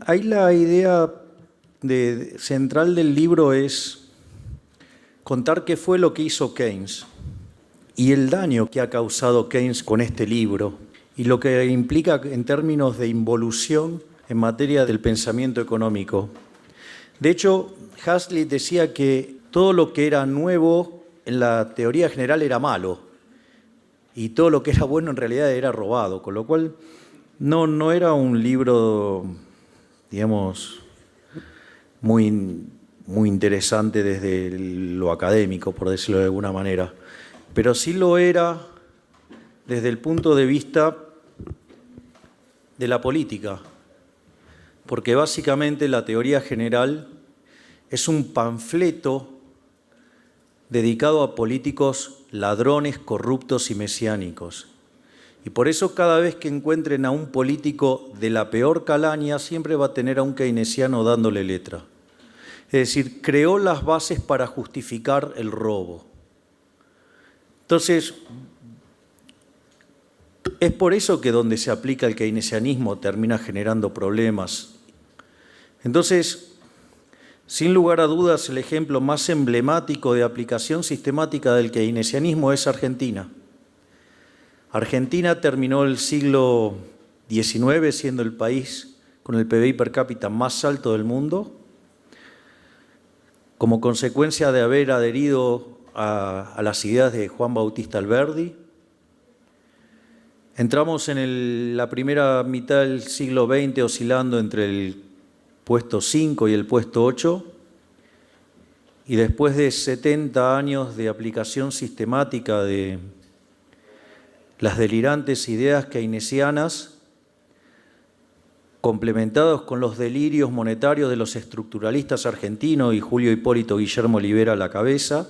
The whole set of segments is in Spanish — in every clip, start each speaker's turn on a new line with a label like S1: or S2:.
S1: Ahí la idea central del libro es contar qué fue lo que hizo Keynes y el daño que ha causado Keynes con este libro y lo que implica en términos de involución en materia del pensamiento económico. De hecho, Hazlitt decía que todo lo que era nuevo en la teoría general era malo y todo lo que era bueno en realidad era robado, con lo cual no era un libro, digamos, muy interesante desde lo académico, por decirlo de alguna manera, pero sí lo era desde el punto de vista de la política, porque básicamente la teoría general es un panfleto dedicado a políticos ladrones, corruptos y mesiánicos. Y por eso cada vez que encuentren a un político de la peor calaña, siempre va a tener a un keynesiano dándole letra. Es decir, creó las bases para justificar el robo. Entonces, es por eso que donde se aplica el keynesianismo termina generando problemas. Entonces, sin lugar a dudas, el ejemplo más emblemático de aplicación sistemática del keynesianismo es Argentina. Argentina terminó el siglo XIX siendo el país con el PBI per cápita más alto del mundo, como consecuencia de haber adherido a las ideas de Juan Bautista Alberdi. Entramos en la primera mitad del siglo XX oscilando entre el puesto 5 y el puesto 8, y después de 70 años de aplicación sistemática de las delirantes ideas keynesianas, complementados con los delirios monetarios de los estructuralistas argentinos y Julio Hipólito Guillermo Olivera a la cabeza,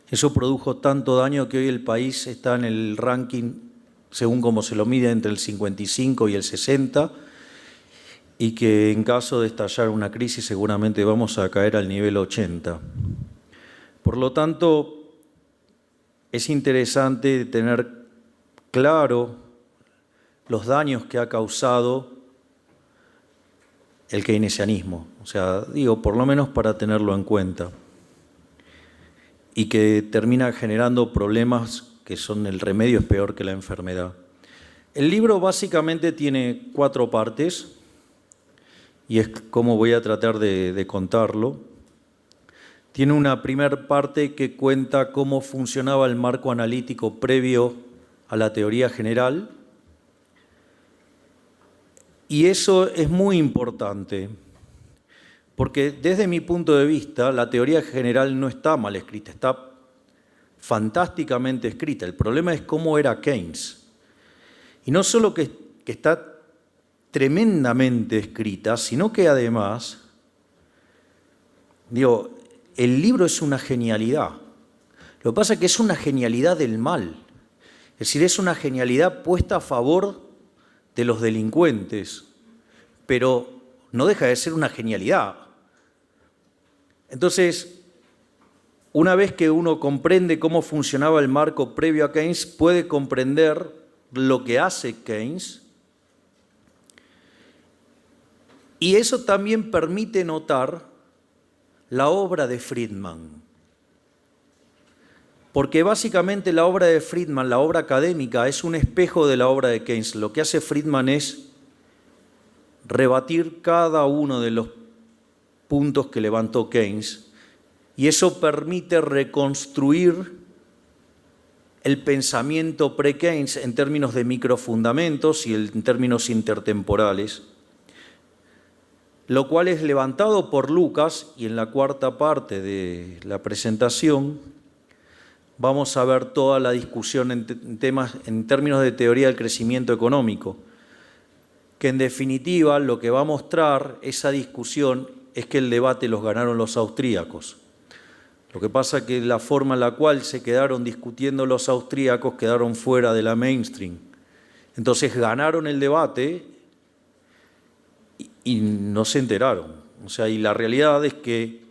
S1: eso produjo tanto daño que hoy el país está en el ranking, según como se lo mide, entre el 55 y el 60, y que en caso de estallar una crisis seguramente vamos a caer al nivel 80. Por lo tanto, es interesante tener claro los daños que ha causado el keynesianismo, o sea, digo, por lo menos para tenerlo en cuenta, y que termina generando problemas que son el remedio es peor que la enfermedad. El libro básicamente tiene 4 partes, y es como voy a tratar de contarlo. Tiene una primera parte que cuenta cómo funcionaba el marco analítico previo a la teoría general, y eso es muy importante, porque desde mi punto de vista la teoría general no está mal escrita, está fantásticamente escrita. El problema es cómo era Keynes. Y no solo que está tremendamente escrita, sino que además, digo, el libro es una genialidad. Lo que pasa es que es una genialidad del mal. Es decir, es una genialidad puesta a favor de los delincuentes, pero no deja de ser una genialidad. Entonces, una vez que uno comprende cómo funcionaba el marco previo a Keynes, puede comprender lo que hace Keynes, y eso también permite notar la obra de Friedman. Porque básicamente la obra de Friedman, la obra académica, es un espejo de la obra de Keynes. Lo que hace Friedman es rebatir cada uno de los puntos que levantó Keynes, y eso permite reconstruir el pensamiento pre-Keynes en términos de microfundamentos y en términos intertemporales, lo cual es levantado por Lucas, y en la cuarta parte de la presentación vamos a ver toda la discusión en términos de teoría del crecimiento económico, que en definitiva lo que va a mostrar esa discusión es que el debate los ganaron los austríacos. Lo que pasa es que la forma en la cual se quedaron discutiendo los austríacos quedaron fuera de la mainstream. Entonces ganaron el debate y no se enteraron. O sea, y la realidad es que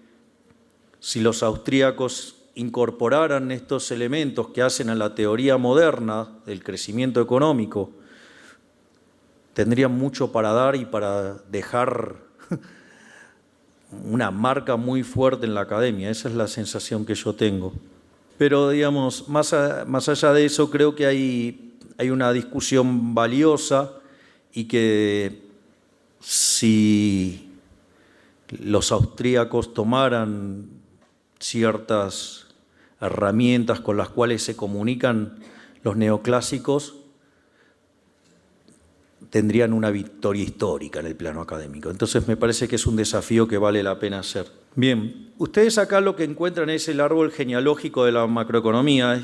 S1: si los austríacos incorporaran estos elementos que hacen a la teoría moderna del crecimiento económico, tendrían mucho para dar y para dejar una marca muy fuerte en la academia. Esa es la sensación que yo tengo. Pero, digamos, más allá de eso, creo que hay una discusión valiosa y que si los austríacos tomaran ciertas herramientas con las cuales se comunican los neoclásicos, tendrían una victoria histórica en el plano académico. Entonces me parece que es un desafío que vale la pena hacer. Bien, ustedes acá lo que encuentran es el árbol genealógico de la macroeconomía.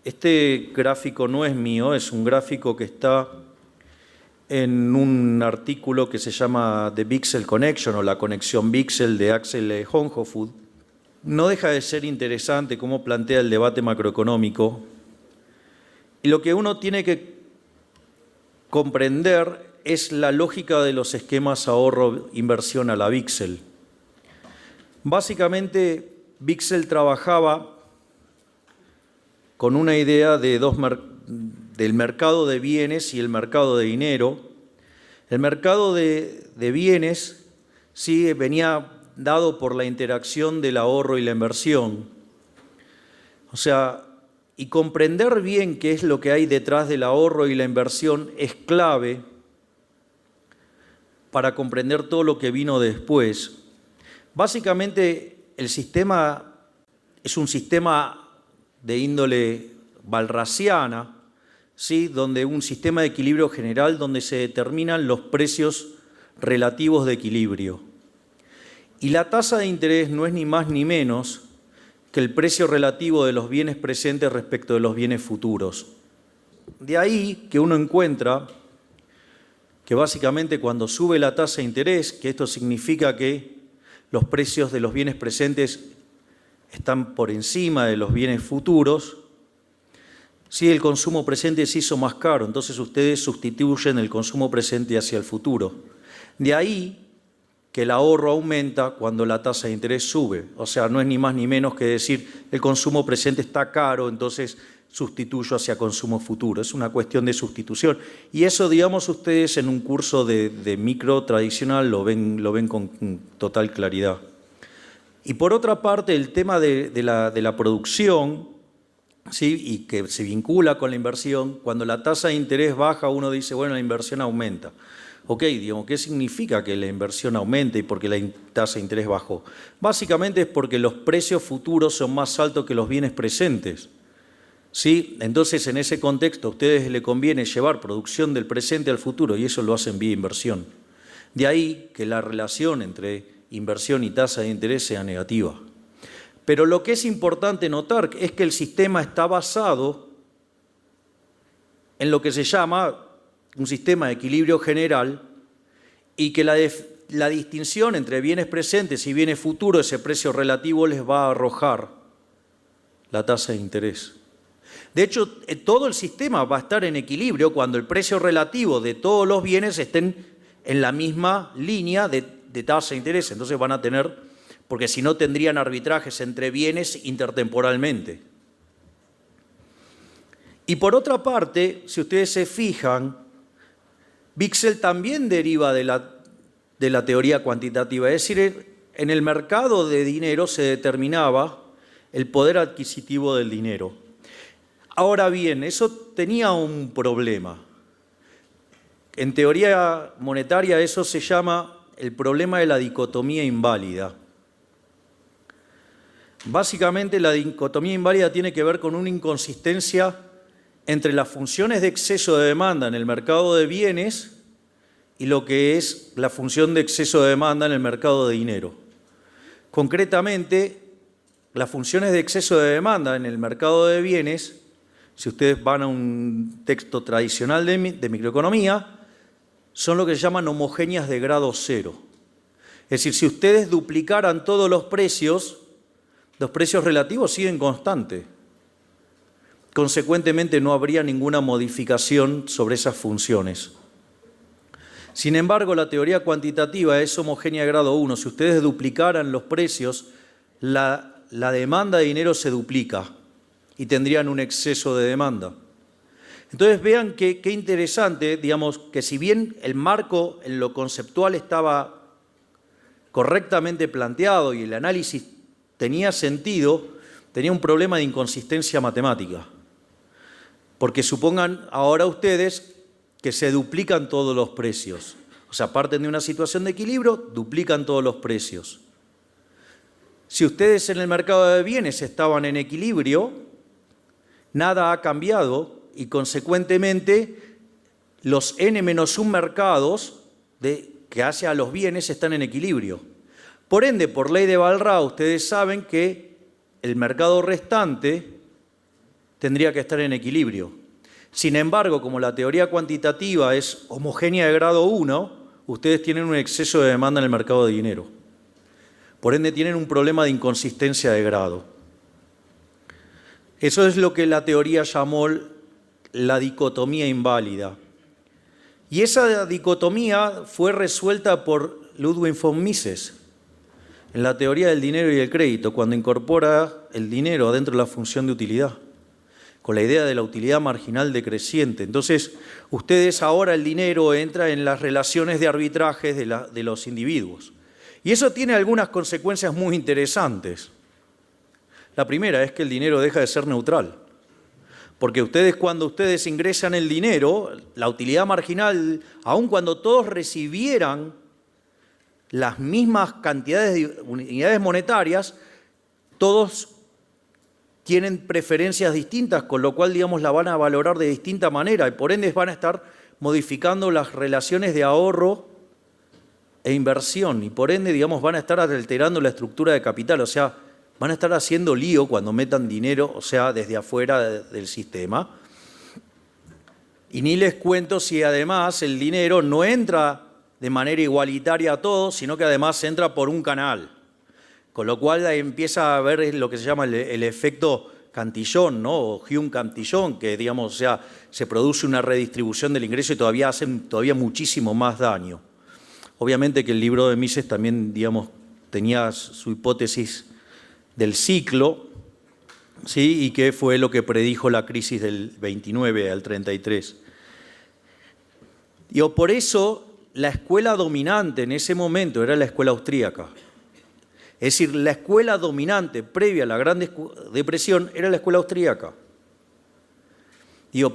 S1: Este gráfico no es mío, es un gráfico que está en un artículo que se llama The Bixel Connection o la conexión Bixel de Axel Honhofood. No deja de ser interesante cómo plantea el debate macroeconómico. Y lo que uno tiene que comprender es la lógica de los esquemas ahorro-inversión a la Bixel. Básicamente, Bixel trabajaba con una idea de del mercado de bienes y el mercado de dinero. El mercado de bienes sí venía dado por la interacción del ahorro y la inversión. O sea, y comprender bien qué es lo que hay detrás del ahorro y la inversión es clave para comprender todo lo que vino después. Básicamente, el sistema es un sistema de índole walrasiana, ¿sí? Donde un sistema de equilibrio general donde se determinan los precios relativos de equilibrio. Y la tasa de interés no es ni más ni menos que el precio relativo de los bienes presentes respecto de los bienes futuros. De ahí que uno encuentra que básicamente cuando sube la tasa de interés, que esto significa que los precios de los bienes presentes están por encima de los bienes futuros, si el consumo presente se hizo más caro, entonces ustedes sustituyen el consumo presente hacia el futuro. De ahí que el ahorro aumenta cuando la tasa de interés sube. O sea, no es ni más ni menos que decir el consumo presente está caro, entonces sustituyo hacia consumo futuro. Es una cuestión de sustitución. Y eso, digamos, ustedes en un curso de micro tradicional lo ven con total claridad. Y por otra parte, el tema de la producción, ¿sí? Y que se vincula con la inversión, cuando la tasa de interés baja, uno dice, bueno, la inversión aumenta. Ok, digamos, ¿qué significa que la inversión aumente y porque la tasa de interés bajó? Básicamente es porque los precios futuros son más altos que los bienes presentes. ¿Sí? Entonces, en ese contexto, a ustedes les conviene llevar producción del presente al futuro y eso lo hacen vía inversión. De ahí que la relación entre inversión y tasa de interés sea negativa. Pero lo que es importante notar es que el sistema está basado en lo que se llama un sistema de equilibrio general y que la distinción entre bienes presentes y bienes futuros, ese precio relativo les va a arrojar la tasa de interés. De hecho, todo el sistema va a estar en equilibrio cuando el precio relativo de todos los bienes estén en la misma línea de tasa de interés. Entonces van a tener, porque si no tendrían arbitrajes entre bienes intertemporalmente. Y por otra parte, si ustedes se fijan, Bixel también deriva de la teoría cuantitativa, es decir, en el mercado de dinero se determinaba el poder adquisitivo del dinero. Ahora bien, eso tenía un problema. En teoría monetaria eso se llama el problema de la dicotomía inválida. Básicamente la dicotomía inválida tiene que ver con una inconsistencia entre las funciones de exceso de demanda en el mercado de bienes y lo que es la función de exceso de demanda en el mercado de dinero. Concretamente, las funciones de exceso de demanda en el mercado de bienes, si ustedes van a un texto tradicional de microeconomía, son lo que se llaman homogéneas de grado cero. Es decir, si ustedes duplicaran todos los precios relativos siguen constantes. Consecuentemente, no habría ninguna modificación sobre esas funciones. Sin embargo, la teoría cuantitativa es homogénea de grado 1. Si ustedes duplicaran los precios, la demanda de dinero se duplica y tendrían un exceso de demanda. Entonces vean qué interesante, digamos, que si bien el marco en lo conceptual estaba correctamente planteado y el análisis tenía sentido, tenía un problema de inconsistencia matemática. Porque supongan ahora ustedes que se duplican todos los precios. O sea, parten de una situación de equilibrio, duplican todos los precios. Si ustedes en el mercado de bienes estaban en equilibrio, nada ha cambiado y consecuentemente los n-1 mercados que hace a los bienes están en equilibrio. Por ende, por ley de Walras, ustedes saben que el mercado restante tendría que estar en equilibrio. Sin embargo, como la teoría cuantitativa es homogénea de grado 1, ustedes tienen un exceso de demanda en el mercado de dinero. Por ende, tienen un problema de inconsistencia de grado. Eso es lo que la teoría llamó la dicotomía inválida. Y esa dicotomía fue resuelta por Ludwig von Mises en la teoría del dinero y el crédito, cuando incorpora el dinero dentro de la función de utilidad, con la idea de la utilidad marginal decreciente. Entonces, ustedes ahora el dinero entra en las relaciones de arbitraje de los individuos. Y eso tiene algunas consecuencias muy interesantes. La primera es que el dinero deja de ser neutral. Porque cuando ustedes ingresan el dinero, la utilidad marginal, aun cuando todos recibieran las mismas cantidades de unidades monetarias, todos tienen preferencias distintas, con lo cual, digamos, la van a valorar de distinta manera y por ende van a estar modificando las relaciones de ahorro e inversión y por ende, digamos, van a estar alterando la estructura de capital, o sea, van a estar haciendo lío cuando metan dinero, o sea, desde afuera del sistema. Y ni les cuento si además el dinero no entra de manera igualitaria a todos, sino que además entra por un canal. Con lo cual empieza a haber lo que se llama el efecto Cantillon, ¿no? O Hume-Cantillon, que digamos, o sea, se produce una redistribución del ingreso y todavía hacen muchísimo más daño. Obviamente que el libro de Mises también, digamos, tenía su hipótesis del ciclo, ¿sí? Y que fue lo que predijo la crisis del 29 al 33. Por eso la escuela dominante en ese momento era la escuela austríaca. Es decir, la escuela dominante previa a la Gran Depresión era la escuela austríaca.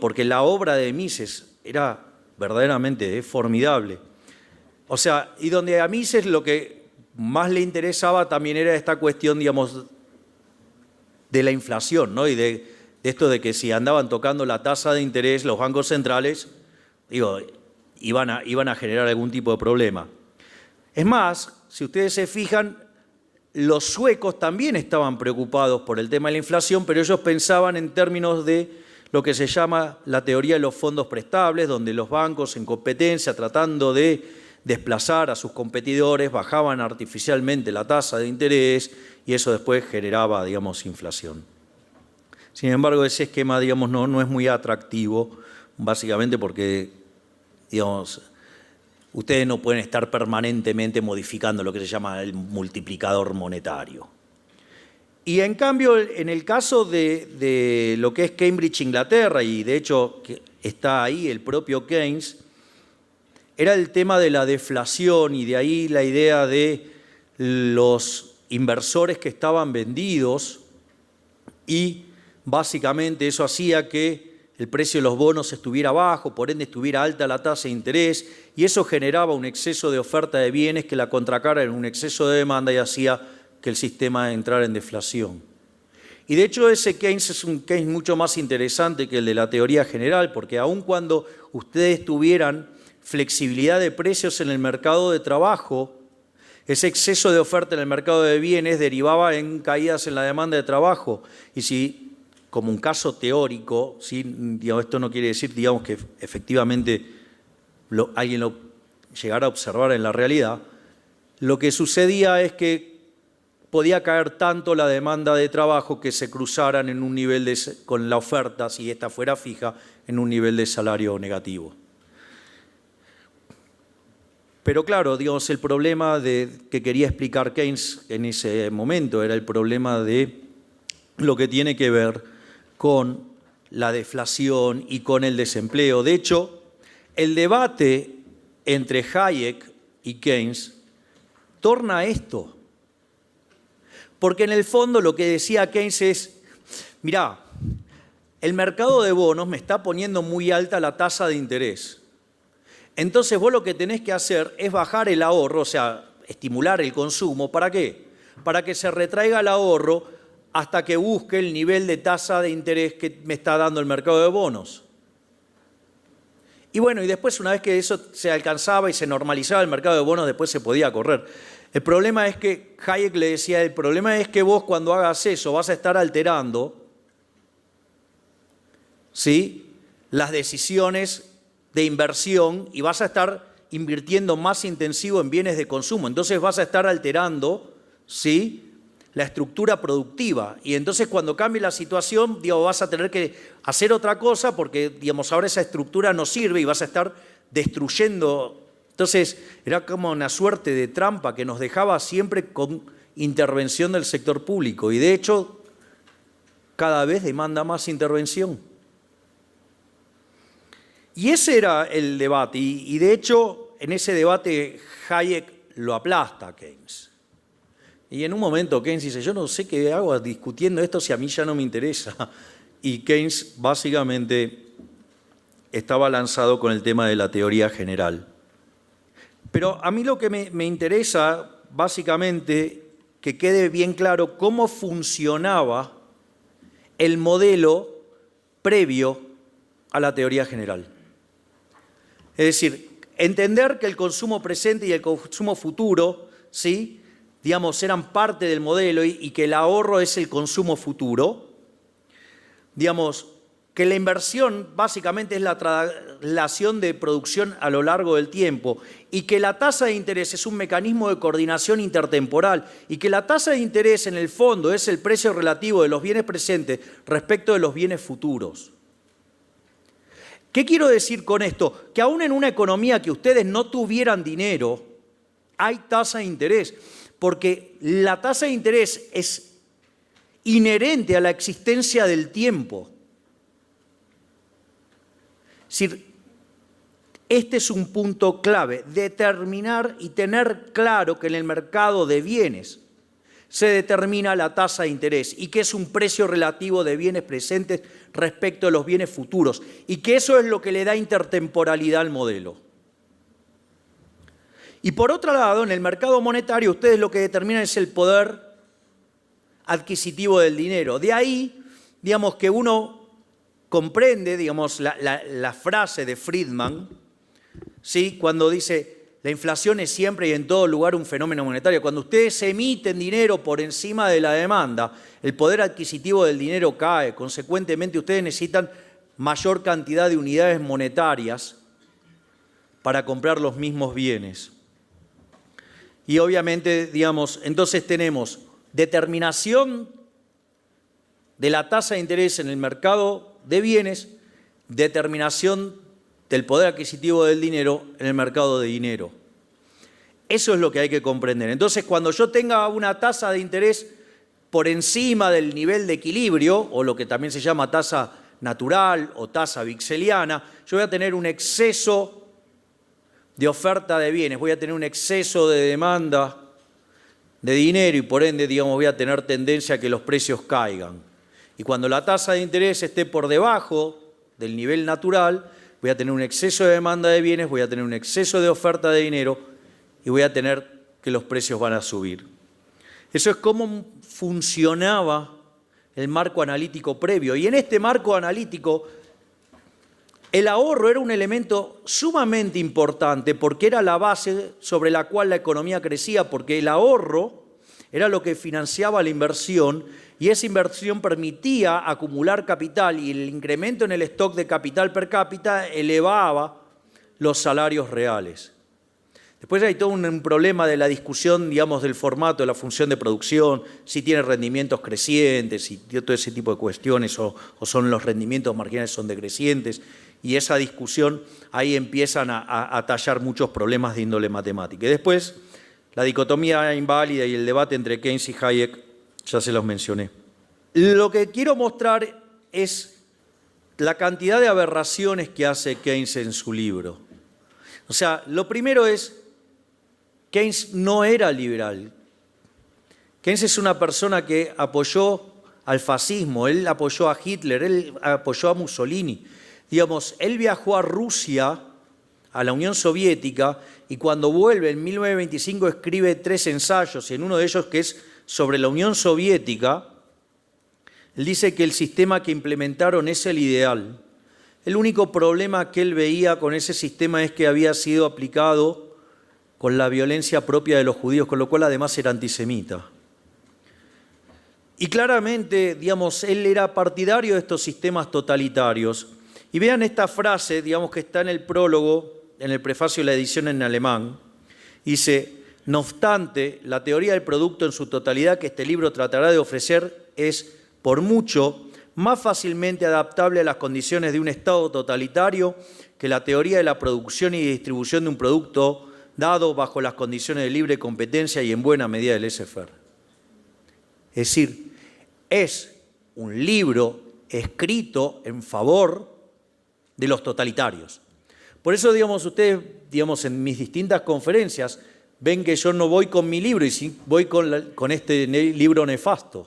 S1: Porque la obra de Mises era verdaderamente formidable. O sea, y donde a Mises lo que más le interesaba también era esta cuestión, digamos, de la inflación, ¿no? Y de esto de que si andaban tocando la tasa de interés los bancos centrales, iban a generar algún tipo de problema. Es más, si ustedes se fijan, los suecos también estaban preocupados por el tema de la inflación, pero ellos pensaban en términos de lo que se llama la teoría de los fondos prestables, donde los bancos en competencia, tratando de desplazar a sus competidores, bajaban artificialmente la tasa de interés y eso después generaba, digamos, inflación. Sin embargo, ese esquema, digamos, no es muy atractivo, básicamente porque, digamos, ustedes no pueden estar permanentemente modificando lo que se llama el multiplicador monetario. Y en cambio, en el caso de lo que es Cambridge, Inglaterra, y de hecho está ahí el propio Keynes, era el tema de la deflación y de ahí la idea de los inversores que estaban vendidos y básicamente eso hacía que el precio de los bonos estuviera bajo, por ende estuviera alta la tasa de interés y eso generaba un exceso de oferta de bienes que la contracara en un exceso de demanda y hacía que el sistema entrara en deflación. Y de hecho ese Keynes es un Keynes mucho más interesante que el de la teoría general, porque aun cuando ustedes tuvieran flexibilidad de precios en el mercado de trabajo, ese exceso de oferta en el mercado de bienes derivaba en caídas en la demanda de trabajo. Y si, como un caso teórico, ¿sí? Digamos, esto no quiere decir, digamos, que efectivamente alguien lo llegara a observar en la realidad, lo que sucedía es que podía caer tanto la demanda de trabajo que se cruzaran en un nivel con la oferta, si esta fuera fija, en un nivel de salario negativo. Pero claro, digamos, el problema que quería explicar Keynes en ese momento era el problema de lo que tiene que ver con la deflación y con el desempleo. De hecho, el debate entre Hayek y Keynes torna a esto. Porque en el fondo lo que decía Keynes es, mirá, el mercado de bonos me está poniendo muy alta la tasa de interés. Entonces vos lo que tenés que hacer es bajar el ahorro, o sea, estimular el consumo. ¿Para qué? Para que se retraiga el ahorro hasta que busque el nivel de tasa de interés que me está dando el mercado de bonos. Y bueno, y después una vez que eso se alcanzaba y se normalizaba el mercado de bonos, después se podía correr. El problema es que, Hayek le decía, el problema es que vos cuando hagas eso vas a estar alterando, ¿sí?, las decisiones de inversión y vas a estar invirtiendo más intensivo en bienes de consumo. Entonces vas a estar alterando, ¿sí?, la estructura productiva. Y entonces cuando cambie la situación, digamos, vas a tener que hacer otra cosa porque, digamos, ahora esa estructura no sirve y vas a estar destruyendo. Entonces era como una suerte de trampa que nos dejaba siempre con intervención del sector público. Y de hecho, cada vez demanda más intervención. Y ese era el debate. Y de hecho, en ese debate Hayek lo aplasta a Keynes. Y en un momento Keynes dice, yo no sé qué hago discutiendo esto si a mí ya no me interesa. Y Keynes básicamente estaba lanzado con el tema de la teoría general. Pero a mí lo que me interesa, básicamente, que quede bien claro cómo funcionaba el modelo previo a la teoría general. Es decir, entender que el consumo presente y el consumo futuro, ¿sí?, digamos, eran parte del modelo y que el ahorro es el consumo futuro. Digamos, que la inversión básicamente es la traslación de producción a lo largo del tiempo y que la tasa de interés es un mecanismo de coordinación intertemporal y que la tasa de interés en el fondo es el precio relativo de los bienes presentes respecto de los bienes futuros. ¿Qué quiero decir con esto? Que aún en una economía que ustedes no tuvieran dinero, hay tasa de interés, porque la tasa de interés es inherente a la existencia del tiempo. Es decir, este es un punto clave, determinar y tener claro que en el mercado de bienes se determina la tasa de interés y que es un precio relativo de bienes presentes respecto a los bienes futuros y que eso es lo que le da intertemporalidad al modelo. Y por otro lado, en el mercado monetario, ustedes lo que determinan es el poder adquisitivo del dinero. De ahí, digamos, que uno comprende, digamos, la frase de Friedman, ¿sí?, cuando dice, la inflación es siempre y en todo lugar un fenómeno monetario. Cuando ustedes emiten dinero por encima de la demanda, el poder adquisitivo del dinero cae. Consecuentemente, ustedes necesitan mayor cantidad de unidades monetarias para comprar los mismos bienes. Y obviamente, digamos, entonces tenemos determinación de la tasa de interés en el mercado de bienes, determinación del poder adquisitivo del dinero en el mercado de dinero. Eso es lo que hay que comprender. Entonces, cuando yo tenga una tasa de interés por encima del nivel de equilibrio, o lo que también se llama tasa natural o tasa vixeliana, yo voy a tener un exceso de oferta de bienes, voy a tener un exceso de demanda de dinero y por ende, digamos, voy a tener tendencia a que los precios caigan. Y cuando la tasa de interés esté por debajo del nivel natural, voy a tener un exceso de demanda de bienes, voy a tener un exceso de oferta de dinero y voy a tener que los precios van a subir. Eso es cómo funcionaba el marco analítico previo. Y en este marco analítico, el ahorro era un elemento sumamente importante porque era la base sobre la cual la economía crecía, porque el ahorro era lo que financiaba la inversión y esa inversión permitía acumular capital y el incremento en el stock de capital per cápita elevaba los salarios reales. Después hay todo un problema de la discusión, digamos, del formato de la función de producción, si tiene rendimientos crecientes, si todo ese tipo de cuestiones, o son los rendimientos marginales son decrecientes, y esa discusión ahí empiezan a tallar muchos problemas de índole matemática. Y después, la dicotomía inválida y el debate entre Keynes y Hayek, ya se los mencioné. Lo que quiero mostrar es la cantidad de aberraciones que hace Keynes en su libro. O sea, lo primero es, Keynes no era liberal. Keynes es una persona que apoyó al fascismo, él apoyó a Hitler, él apoyó a Mussolini. Digamos, él viajó a Rusia, a la Unión Soviética, y cuando vuelve en 1925 escribe 3 ensayos, y en uno de ellos, que es sobre la Unión Soviética, él dice que el sistema que implementaron es el ideal. El único problema que él veía con ese sistema es que había sido aplicado con la violencia propia de los judíos, con lo cual además era antisemita. Y claramente, digamos, él era partidario de estos sistemas totalitarios. Y vean esta frase, digamos, que está en el prólogo, en el prefacio de la edición en alemán. Dice, no obstante, la teoría del producto en su totalidad que este libro tratará de ofrecer es, por mucho, más fácilmente adaptable a las condiciones de un Estado totalitario que la teoría de la producción y distribución de un producto dado bajo las condiciones de libre competencia y en buena medida del laissez-faire. Es decir, es un libro escrito en favor de los totalitarios. Por eso, digamos, ustedes, digamos, en mis distintas conferencias, ven que yo no voy con mi libro y sí voy con este libro nefasto.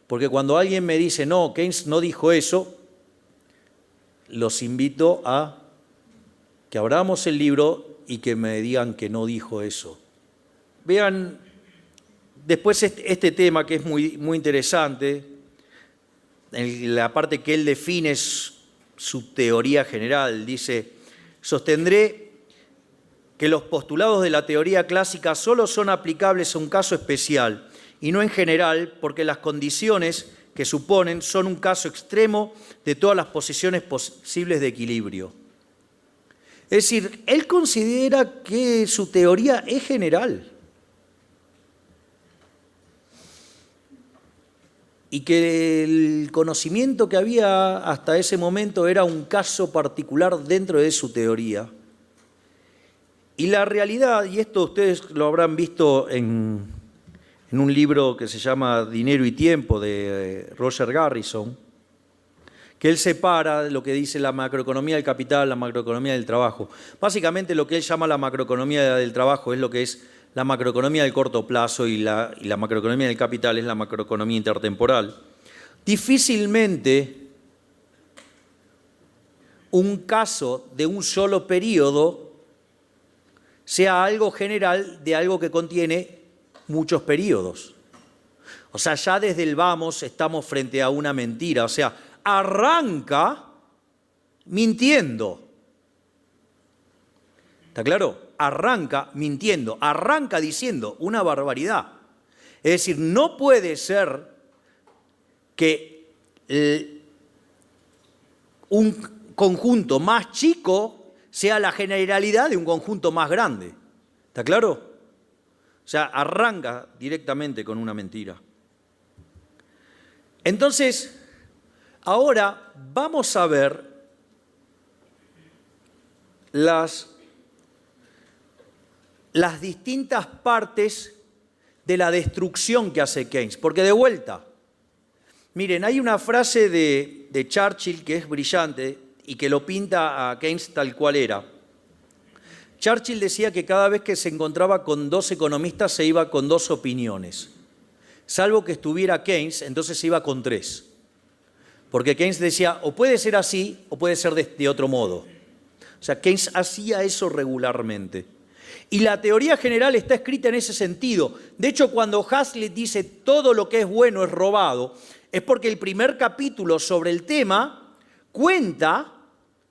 S1: Porque cuando alguien me dice, no, Keynes no dijo eso, los invito a que abramos el libro y que me digan que no dijo eso. Vean, después este tema que es muy, muy interesante, en la parte que él define su teoría general, dice, sostendré que los postulados de la teoría clásica solo son aplicables a un caso especial y no en general, porque las condiciones que suponen son un caso extremo de todas las posiciones posibles de equilibrio. Es decir, él considera que su teoría es general y que el conocimiento que había hasta ese momento era un caso particular dentro de su teoría. Y la realidad, y esto ustedes lo habrán visto en un libro que se llama Dinero y Tiempo de Roger Garrison, que él separa lo que dice la macroeconomía del capital, la macroeconomía del trabajo. Básicamente lo que él llama la macroeconomía del trabajo es lo que es la macroeconomía del corto plazo y la macroeconomía del capital es la macroeconomía intertemporal. Difícilmente un caso de un solo periodo sea algo general de algo que contiene muchos periodos. O sea, ya desde el vamos estamos frente a una mentira. O sea, arranca mintiendo. ¿Está claro? Arranca mintiendo, arranca diciendo una barbaridad. Es decir, no puede ser que un conjunto más chico sea la generalidad de un conjunto más grande. ¿Está claro? O sea, arranca directamente con una mentira. Entonces, ahora vamos a ver las distintas partes de la destrucción que hace Keynes. Porque de vuelta, miren, hay una frase de Churchill que es brillante y que lo pinta a Keynes tal cual era. Churchill decía que cada vez que se encontraba con 2 economistas se iba con 2 opiniones. Salvo que estuviera Keynes, entonces se iba con 3. Porque Keynes decía, o puede ser así o puede ser de otro modo. O sea, Keynes hacía eso regularmente. Y la teoría general está escrita en ese sentido. De hecho, cuando Hazlitt dice todo lo que es bueno es robado, es porque el primer capítulo sobre el tema cuenta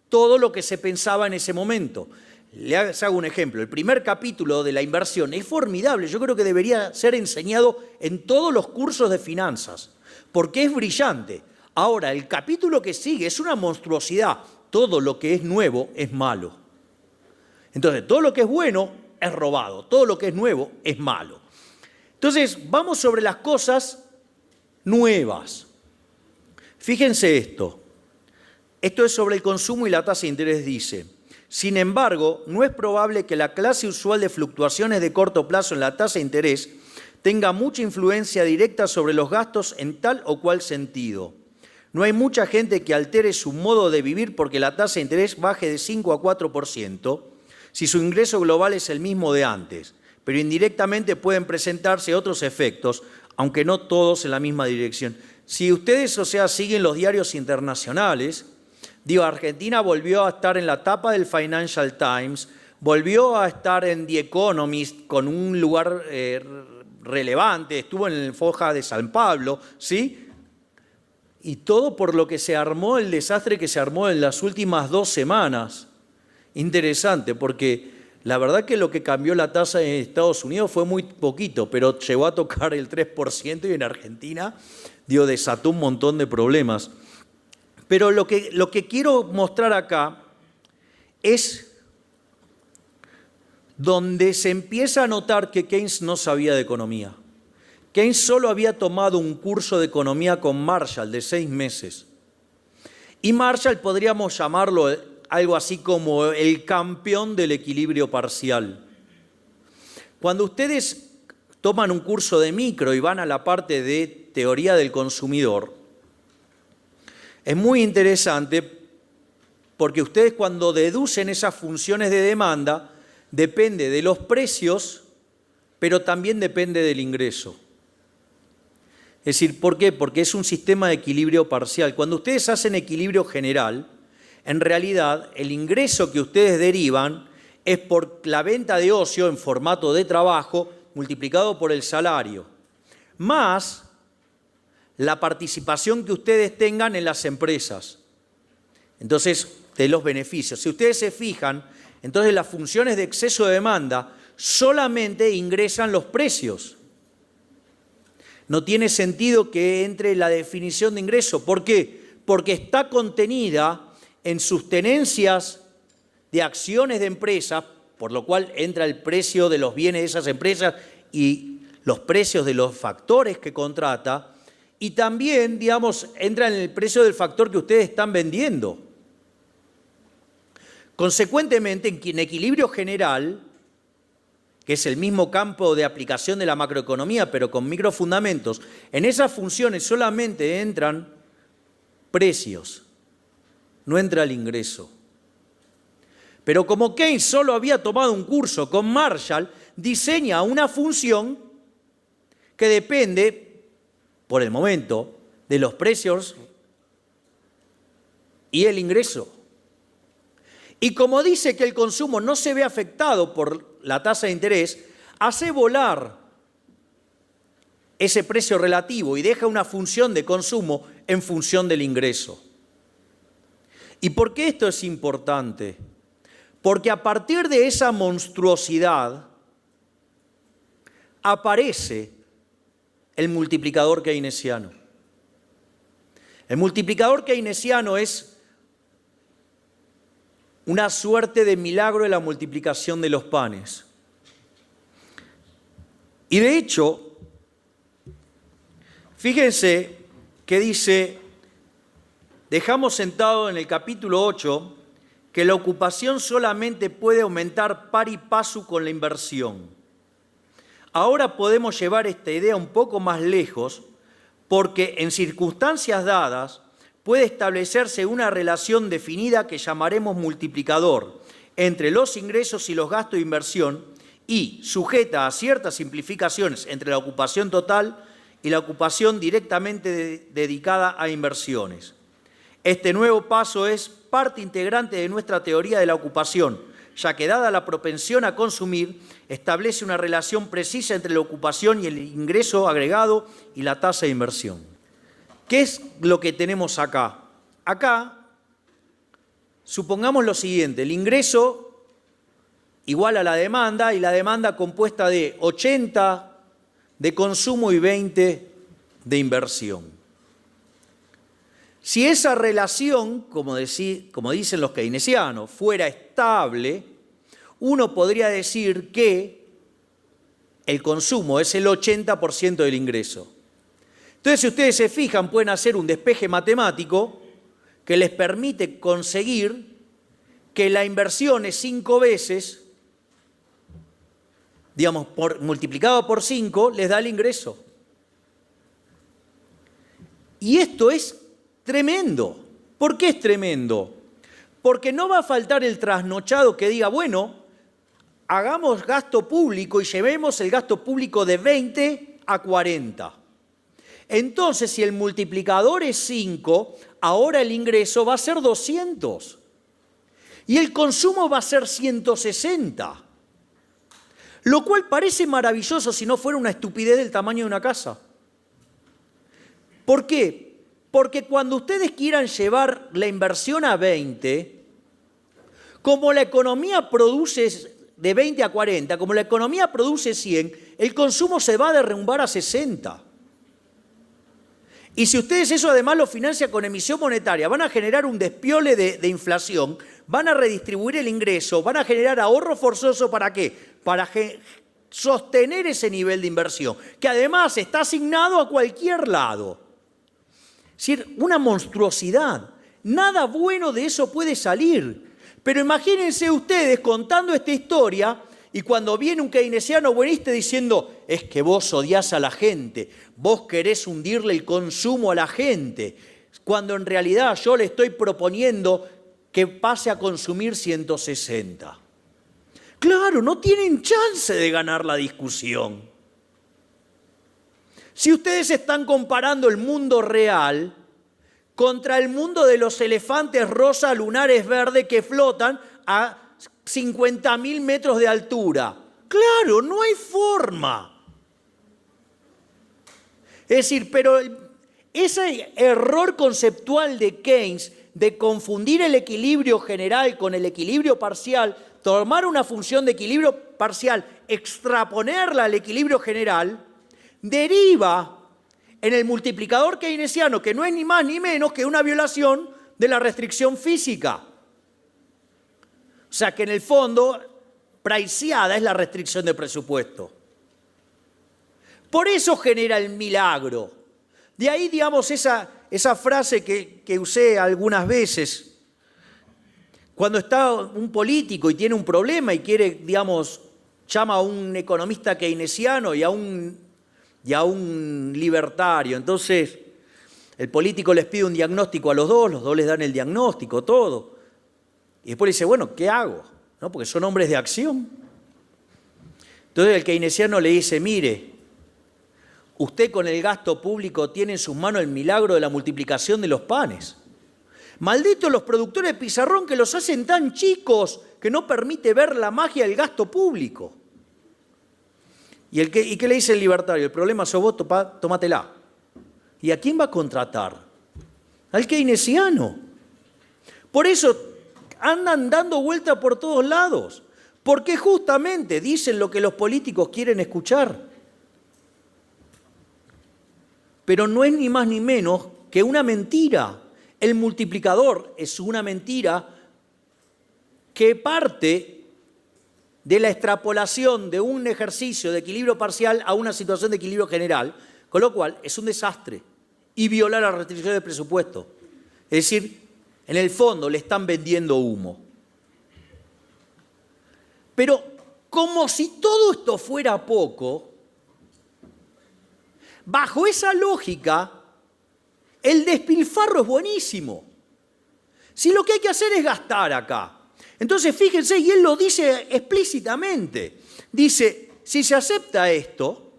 S1: todo lo que se pensaba en ese momento. Les hago un ejemplo. El primer capítulo de la inversión es formidable. Yo creo que debería ser enseñado en todos los cursos de finanzas, porque es brillante. Ahora, el capítulo que sigue es una monstruosidad. Todo lo que es nuevo es malo. Entonces, todo lo que es bueno es robado. Todo lo que es nuevo es malo. Entonces, vamos sobre las cosas nuevas. Fíjense esto. Esto es sobre el consumo y la tasa de interés, dice. Sin embargo, no es probable que la clase usual de fluctuaciones de corto plazo en la tasa de interés tenga mucha influencia directa sobre los gastos en tal o cual sentido. No hay mucha gente que altere su modo de vivir porque la tasa de interés baje de 5 a 4% si su ingreso global es el mismo de antes, pero indirectamente pueden presentarse otros efectos, aunque no todos en la misma dirección. Si ustedes, siguen los diarios internacionales, Argentina volvió a estar en la tapa del Financial Times, volvió a estar en The Economist con un lugar relevante, estuvo en el Foja de San Pablo, ¿sí? Y todo por lo que se armó, el desastre que se armó en las últimas 2 semanas. Interesante, porque la verdad que lo que cambió la tasa en Estados Unidos fue muy poquito, pero llegó a tocar el 3% y en Argentina desató un montón de problemas. Pero lo que quiero mostrar acá es donde se empieza a notar que Keynes no sabía de economía. Keynes solo había tomado un curso de economía con Marshall de 6 meses. Y Marshall podríamos llamarlo algo así como el campeón del equilibrio parcial. Cuando ustedes toman un curso de micro y van a la parte de teoría del consumidor, es muy interesante porque ustedes cuando deducen esas funciones de demanda, depende de los precios, pero también depende del ingreso. Es decir, ¿por qué? Porque es un sistema de equilibrio parcial. Cuando ustedes hacen equilibrio general, en realidad el ingreso que ustedes derivan es por la venta de ocio en formato de trabajo multiplicado por el salario, más la participación que ustedes tengan en las empresas. Entonces, de los beneficios. Si ustedes se fijan, entonces las funciones de exceso de demanda solamente ingresan los precios. No tiene sentido que entre la definición de ingreso. ¿Por qué? Porque está contenida en sus tenencias de acciones de empresas, por lo cual entra el precio de los bienes de esas empresas y los precios de los factores que contrata, y también, entra en el precio del factor que ustedes están vendiendo. Consecuentemente, en equilibrio general, que es el mismo campo de aplicación de la macroeconomía, pero con microfundamentos, en esas funciones solamente entran precios, no entra el ingreso. Pero como Keynes solo había tomado un curso con Marshall, diseña una función que depende, por el momento, de los precios y el ingreso. Y como dice que el consumo no se ve afectado por la tasa de interés, hace volar ese precio relativo y deja una función de consumo en función del ingreso. ¿Y por qué esto es importante? Porque a partir de esa monstruosidad aparece el multiplicador keynesiano. El multiplicador keynesiano es una suerte de milagro de la multiplicación de los panes. Y de hecho, fíjense que dice, dejamos sentado en el capítulo 8 que la ocupación solamente puede aumentar pari passu con la inversión. Ahora podemos llevar esta idea un poco más lejos porque en circunstancias dadas puede establecerse una relación definida que llamaremos multiplicador entre los ingresos y los gastos de inversión y sujeta a ciertas simplificaciones entre la ocupación total y la ocupación directamente dedicada a inversiones. Este nuevo paso es parte integrante de nuestra teoría de la ocupación, ya que dada la propensión a consumir, establece una relación precisa entre la ocupación y el ingreso agregado y la tasa de inversión. ¿Qué es lo que tenemos acá? Acá, supongamos lo siguiente, el ingreso igual a la demanda y la demanda compuesta de 80 de consumo y 20 de inversión. Si esa relación, como dicen los keynesianos, fuera estable, uno podría decir que el consumo es el 80% del ingreso. Entonces, si ustedes se fijan, pueden hacer un despeje matemático que les permite conseguir que la inversión es 5 veces, multiplicado por 5, les da el ingreso. Y esto es tremendo. ¿Por qué es tremendo? Porque no va a faltar el trasnochado que diga, bueno, hagamos gasto público y llevemos el gasto público de 20 a 40. Entonces, si el multiplicador es 5, ahora el ingreso va a ser 200. Y el consumo va a ser 160. Lo cual parece maravilloso si no fuera una estupidez del tamaño de una casa. ¿Por qué? Porque cuando ustedes quieran llevar la inversión a 20, como la economía produce de 20 a 40, como la economía produce 100, el consumo se va a derrumbar a 60. Y si ustedes eso además lo financian con emisión monetaria, van a generar un despiole de inflación, van a redistribuir el ingreso, van a generar ahorro forzoso, ¿para qué? Para sostener ese nivel de inversión, que además está asignado a cualquier lado. Es decir, una monstruosidad. Nada bueno de eso puede salir. Pero imagínense ustedes contando esta historia y cuando viene un keynesiano buenista diciendo, es que vos odiás a la gente, vos querés hundirle el consumo a la gente, cuando en realidad yo le estoy proponiendo que pase a consumir 160. Claro, no tienen chance de ganar la discusión. Si ustedes están comparando el mundo real contra el mundo de los elefantes rosa lunares verdes que flotan a 50.000 metros de altura. Claro, no hay forma. Es decir, pero ese error conceptual de Keynes de confundir el equilibrio general con el equilibrio parcial, tomar una función de equilibrio parcial, extraponerla al equilibrio general, deriva en el multiplicador keynesiano, que no es ni más ni menos que una violación de la restricción física. O sea que en el fondo, priceada es la restricción de presupuesto. Por eso genera el milagro. De ahí, digamos, esa frase que usé algunas veces. Cuando está un político y tiene un problema y quiere, digamos, llama a un economista keynesiano y a un libertario. Entonces, el político les pide un diagnóstico a los dos les dan el diagnóstico, todo. Y después le dice, bueno, ¿qué hago? ¿No? Porque son hombres de acción. Entonces el keynesiano le dice, mire, usted con el gasto público tiene en sus manos el milagro de la multiplicación de los panes. Malditos los productores de pizarrón que los hacen tan chicos que no permite ver la magia del gasto público. ¿Y qué le dice el libertario? El problema sos vos, tómatela. ¿Y a quién va a contratar? Al keynesiano. Por eso andan dando vueltas por todos lados, porque justamente dicen lo que los políticos quieren escuchar. Pero no es ni más ni menos que una mentira. El multiplicador es una mentira que parte de la extrapolación de un ejercicio de equilibrio parcial a una situación de equilibrio general, con lo cual es un desastre y viola la restricción del presupuesto. Es decir, en el fondo le están vendiendo humo. Pero como si todo esto fuera poco, bajo esa lógica, el despilfarro es buenísimo. Si lo que hay que hacer es gastar acá. Entonces, fíjense, y él lo dice explícitamente. Dice, si se acepta esto,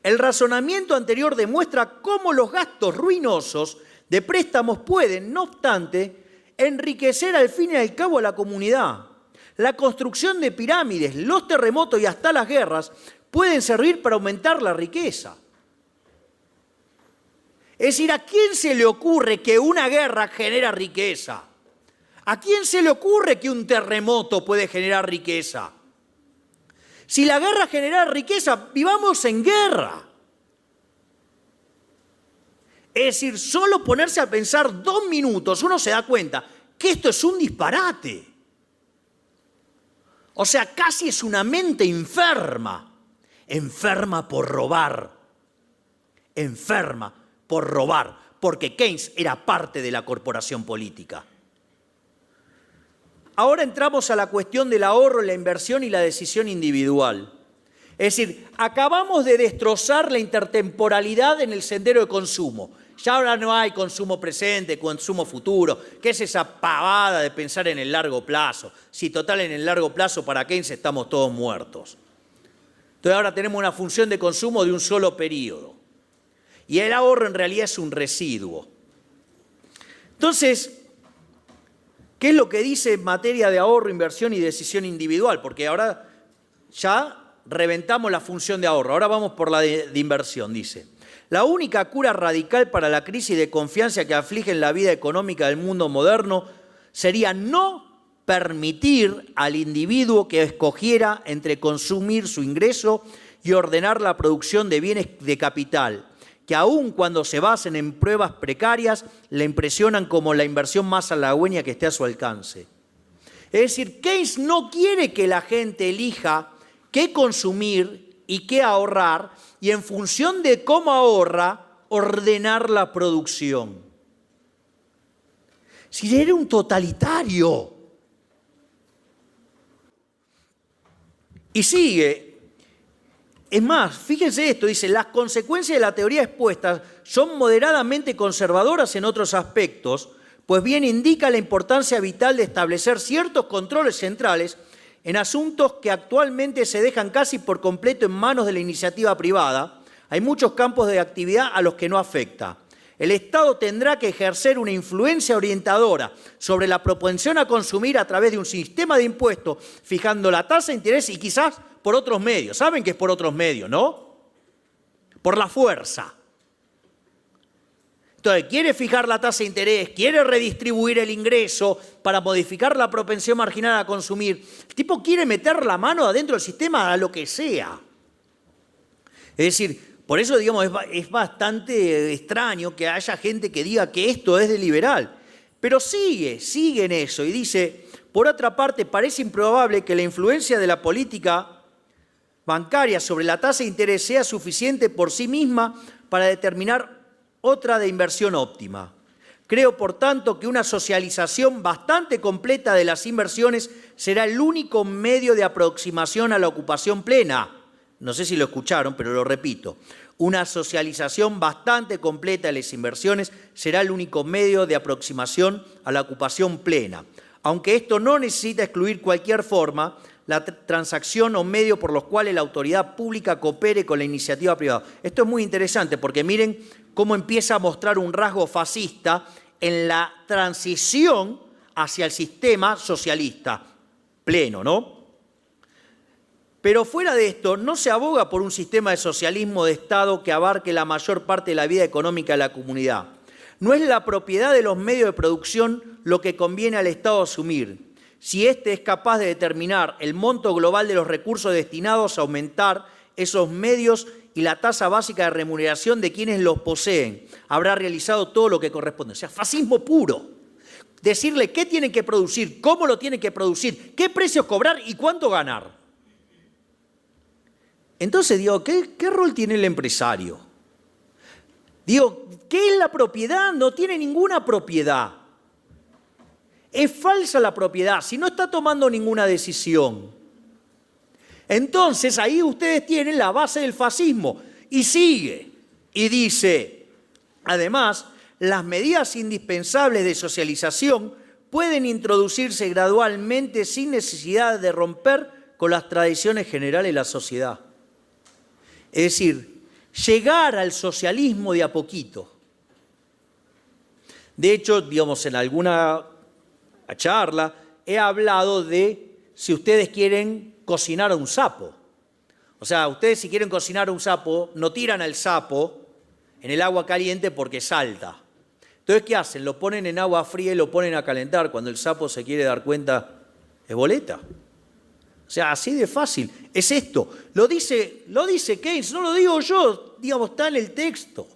S1: el razonamiento anterior demuestra cómo los gastos ruinosos de préstamos pueden, no obstante, enriquecer al fin y al cabo a la comunidad. La construcción de pirámides, los terremotos y hasta las guerras pueden servir para aumentar la riqueza. Es decir, ¿a quién se le ocurre que una guerra genera riqueza? ¿A quién se le ocurre que un terremoto puede generar riqueza? Si la guerra genera riqueza, vivamos en guerra. Es decir, solo ponerse a pensar 2 minutos, uno se da cuenta que esto es un disparate. O sea, casi es una mente enferma. Enferma por robar. Enferma por robar, porque Keynes era parte de la corporación política. Ahora entramos a la cuestión del ahorro, la inversión y la decisión individual. Es decir, acabamos de destrozar la intertemporalidad en el sendero de consumo. Ya ahora no hay consumo presente, consumo futuro. ¿Qué es esa pavada de pensar en el largo plazo? Si total en el largo plazo para Keynes estamos todos muertos. Entonces ahora tenemos una función de consumo de un solo periodo. Y el ahorro en realidad es un residuo. Entonces, ¿qué es lo que dice en materia de ahorro, inversión y decisión individual? Porque ahora ya reventamos la función de ahorro, ahora vamos por la de inversión, dice. La única cura radical para la crisis de confianza que aflige en la vida económica del mundo moderno sería no permitir al individuo que escogiera entre consumir su ingreso y ordenar la producción de bienes de capital, que aun cuando se basen en pruebas precarias, le impresionan como la inversión más halagüeña que esté a su alcance. Es decir, Keynes no quiere que la gente elija qué consumir y qué ahorrar, y en función de cómo ahorra, ordenar la producción. Si era un totalitario. Y sigue. Es más, fíjense esto, dice, las consecuencias de la teoría expuesta son moderadamente conservadoras en otros aspectos, pues bien indica la importancia vital de establecer ciertos controles centrales en asuntos que actualmente se dejan casi por completo en manos de la iniciativa privada. Hay muchos campos de actividad a los que no afecta. El Estado tendrá que ejercer una influencia orientadora sobre la propensión a consumir a través de un sistema de impuestos, fijando la tasa de interés y quizás por otros medios. ¿Saben que es por otros medios, no? Por la fuerza. Entonces, quiere fijar la tasa de interés, quiere redistribuir el ingreso para modificar la propensión marginal a consumir. El tipo quiere meter la mano adentro del sistema a lo que sea. Es decir, por eso, digamos, es bastante extraño que haya gente que diga que esto es de liberal. Pero sigue en eso y dice, por otra parte, parece improbable que la influencia de la política bancaria sobre la tasa de interés sea suficiente por sí misma para determinar otra de inversión óptima. Creo, por tanto, que una socialización bastante completa de las inversiones será el único medio de aproximación a la ocupación plena. No sé si lo escucharon, pero lo repito. Una socialización bastante completa de las inversiones será el único medio de aproximación a la ocupación plena. Aunque esto no necesita excluir cualquier forma, la transacción o medio por los cuales la autoridad pública coopere con la iniciativa privada. Esto es muy interesante porque miren cómo empieza a mostrar un rasgo fascista en la transición hacia el sistema socialista pleno, ¿no? Pero fuera de esto, no se aboga por un sistema de socialismo de Estado que abarque la mayor parte de la vida económica de la comunidad. No es la propiedad de los medios de producción lo que conviene al Estado asumir. Si éste es capaz de determinar el monto global de los recursos destinados a aumentar esos medios y la tasa básica de remuneración de quienes los poseen, habrá realizado todo lo que corresponde. O sea, fascismo puro. Decirle qué tienen que producir, cómo lo tienen que producir, qué precios cobrar y cuánto ganar. Entonces, digo, ¿qué rol tiene el empresario? Digo, ¿qué es la propiedad? No tiene ninguna propiedad. Es falsa la propiedad, si no está tomando ninguna decisión. Entonces, ahí ustedes tienen la base del fascismo. Y sigue, y dice, además, las medidas indispensables de socialización pueden introducirse gradualmente sin necesidad de romper con las tradiciones generales de la sociedad. Es decir, llegar al socialismo de a poquito. De hecho, digamos, en alguna charla he hablado de si ustedes quieren cocinar a un sapo. O sea, ustedes si quieren cocinar a un sapo, no tiran al sapo en el agua caliente porque salta. Entonces, ¿qué hacen? Lo ponen en agua fría y lo ponen a calentar. Cuando el sapo se quiere dar cuenta, es boleta. O sea, así de fácil. Es esto. Lo dice Keynes, no lo digo yo, digamos, está en el texto.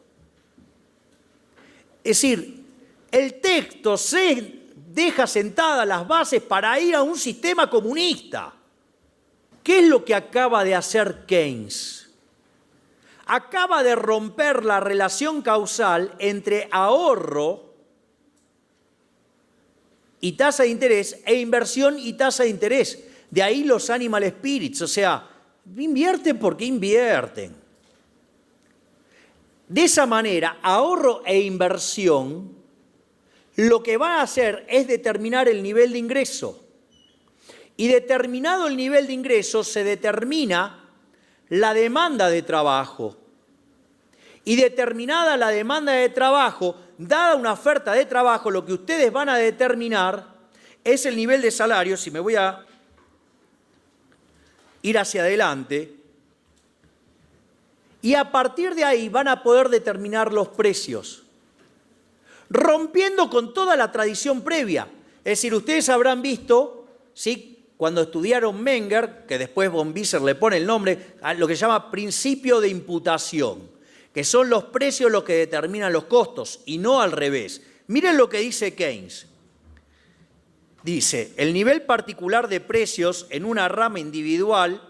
S1: Es decir, el texto se deja sentadas las bases para ir a un sistema comunista. ¿Qué es lo que acaba de hacer Keynes? Acaba de romper la relación causal entre ahorro y tasa de interés e inversión y tasa de interés. De ahí los animal spirits, o sea, invierten porque invierten. De esa manera, ahorro e inversión lo que va a hacer es determinar el nivel de ingreso. Y determinado el nivel de ingreso, se determina la demanda de trabajo. Y determinada la demanda de trabajo, dada una oferta de trabajo, lo que ustedes van a determinar es el nivel de salario. Si me voy a ir hacia adelante, y a partir de ahí van a poder determinar los precios, rompiendo con toda la tradición previa. Es decir, ustedes habrán visto, ¿sí?, cuando estudiaron Menger, que después von Wieser le pone el nombre, a lo que se llama principio de imputación, que son los precios los que determinan los costos, y no al revés. Miren lo que dice Keynes. Dice, el nivel particular de precios en una rama individual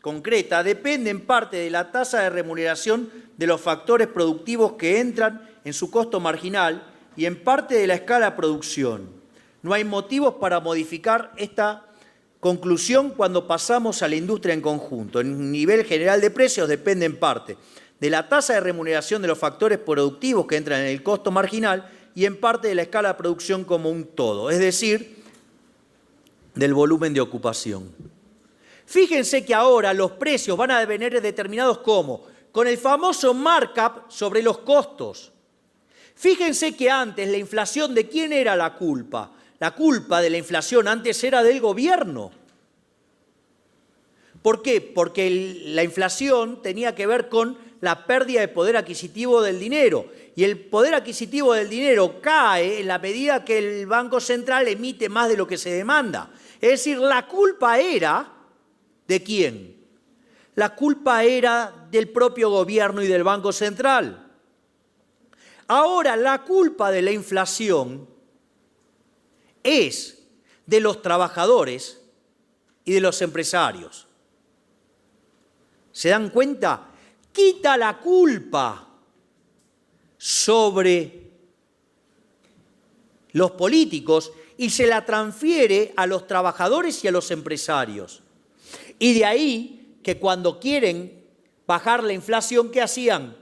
S1: concreta depende en parte de la tasa de remuneración de los factores productivos que entran en su costo marginal y en parte de la escala de producción. No hay motivos para modificar esta conclusión cuando pasamos a la industria en conjunto. El nivel general de precios depende en parte de la tasa de remuneración de los factores productivos que entran en el costo marginal y en parte de la escala de producción como un todo, es decir, del volumen de ocupación. Fíjense que ahora los precios van a venir determinados ¿cómo? Con el famoso markup sobre los costos. Fíjense que antes la inflación, ¿de quién era la culpa? La culpa de la inflación antes era del gobierno. ¿Por qué? Porque la inflación tenía que ver con la pérdida de poder adquisitivo del dinero. Y el poder adquisitivo del dinero cae en la medida que el Banco Central emite más de lo que se demanda. Es decir, la culpa era ¿de quién? La culpa era del propio gobierno y del Banco Central. Ahora, la culpa de la inflación es de los trabajadores y de los empresarios. ¿Se dan cuenta? Quita la culpa sobre los políticos y se la transfiere a los trabajadores y a los empresarios. Y de ahí que cuando quieren bajar la inflación, ¿qué hacían?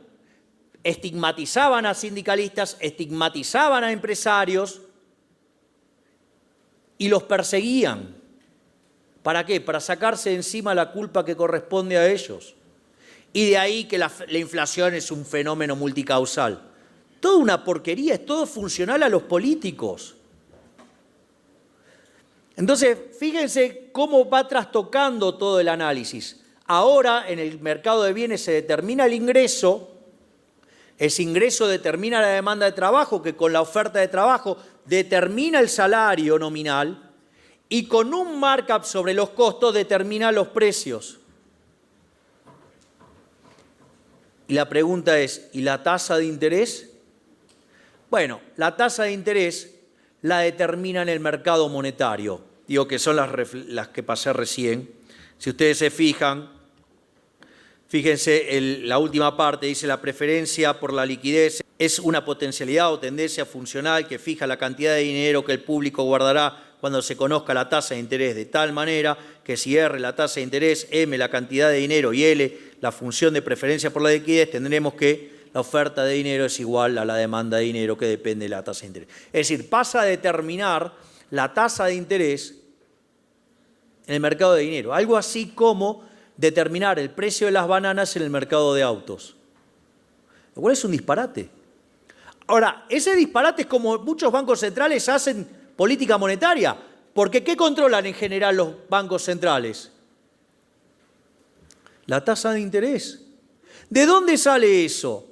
S1: Estigmatizaban a sindicalistas, estigmatizaban a empresarios y los perseguían. ¿Para qué? Para sacarse de encima la culpa que corresponde a ellos. Y de ahí que la inflación es un fenómeno multicausal. Toda una porquería, es todo funcional a los políticos. Entonces, fíjense cómo va trastocando todo el análisis. Ahora, en el mercado de bienes se determina el ingreso, ese ingreso determina la demanda de trabajo, que con la oferta de trabajo determina el salario nominal, y con un markup sobre los costos determina los precios. Y la pregunta es, ¿y la tasa de interés? Bueno, la tasa de interés la determina en el mercado monetario. Digo que son las que pasé recién. Si ustedes se fijan, fíjense, la última parte dice la preferencia por la liquidez es una potencialidad o tendencia funcional que fija la cantidad de dinero que el público guardará cuando se conozca la tasa de interés, de tal manera que si R la tasa de interés, M la cantidad de dinero y L la función de preferencia por la liquidez, tendremos que la oferta de dinero es igual a la demanda de dinero que depende de la tasa de interés. Es decir, pasa a determinar la tasa de interés en el mercado de dinero. Algo así como determinar el precio de las bananas en el mercado de autos. Lo cual es un disparate. Ahora, ese disparate es como muchos bancos centrales hacen política monetaria. Porque ¿qué controlan en general los bancos centrales? La tasa de interés. ¿De dónde sale eso?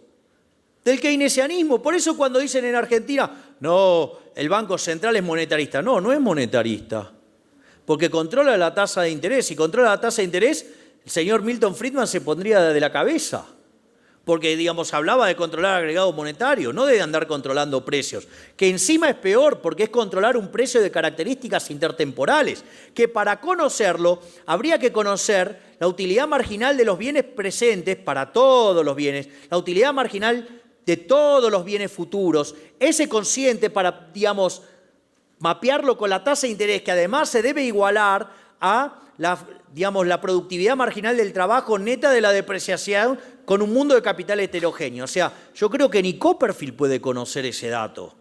S1: Del keynesianismo. Por eso cuando dicen en Argentina, no, el Banco Central es monetarista. No, no es monetarista. Porque controla la tasa de interés. Si controla la tasa de interés, el señor Milton Friedman se pondría de la cabeza. Porque, digamos, hablaba de controlar agregado monetario, no de andar controlando precios. Que encima es peor, porque es controlar un precio de características intertemporales. Que para conocerlo, habría que conocer la utilidad marginal de los bienes presentes para todos los bienes, la utilidad marginal de todos los bienes futuros, ese cociente para, digamos, mapearlo con la tasa de interés, que además se debe igualar a la productividad marginal del trabajo neta de la depreciación con un mundo de capital heterogéneo. O sea, yo creo que ni Copperfield puede conocer ese dato.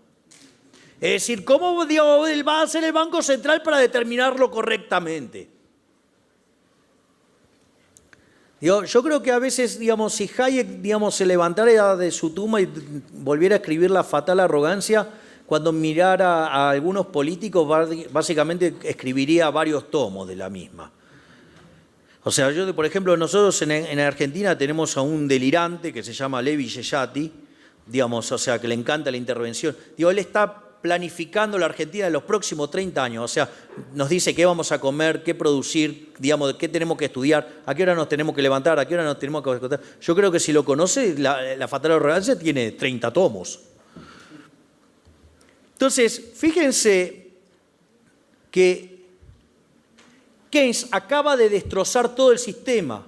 S1: Es decir, ¿cómo va a ser el Banco Central para determinarlo correctamente? Yo creo que a veces, si Hayek, se levantara de su tumba y volviera a escribir La fatal arrogancia, cuando mirara a algunos políticos, básicamente escribiría varios tomos de la misma. O sea, por ejemplo, nosotros en Argentina tenemos a un delirante que se llama Levi Yeyati, o sea, que le encanta la intervención. Él está planificando la Argentina en los próximos 30 años. O sea, nos dice qué vamos a comer, qué producir, qué tenemos que estudiar, a qué hora nos tenemos que levantar, a qué hora nos tenemos que acostar. Yo creo que si lo conoce, la fatal arrogancia tiene 30 tomos. Entonces, fíjense que Keynes acaba de destrozar todo el sistema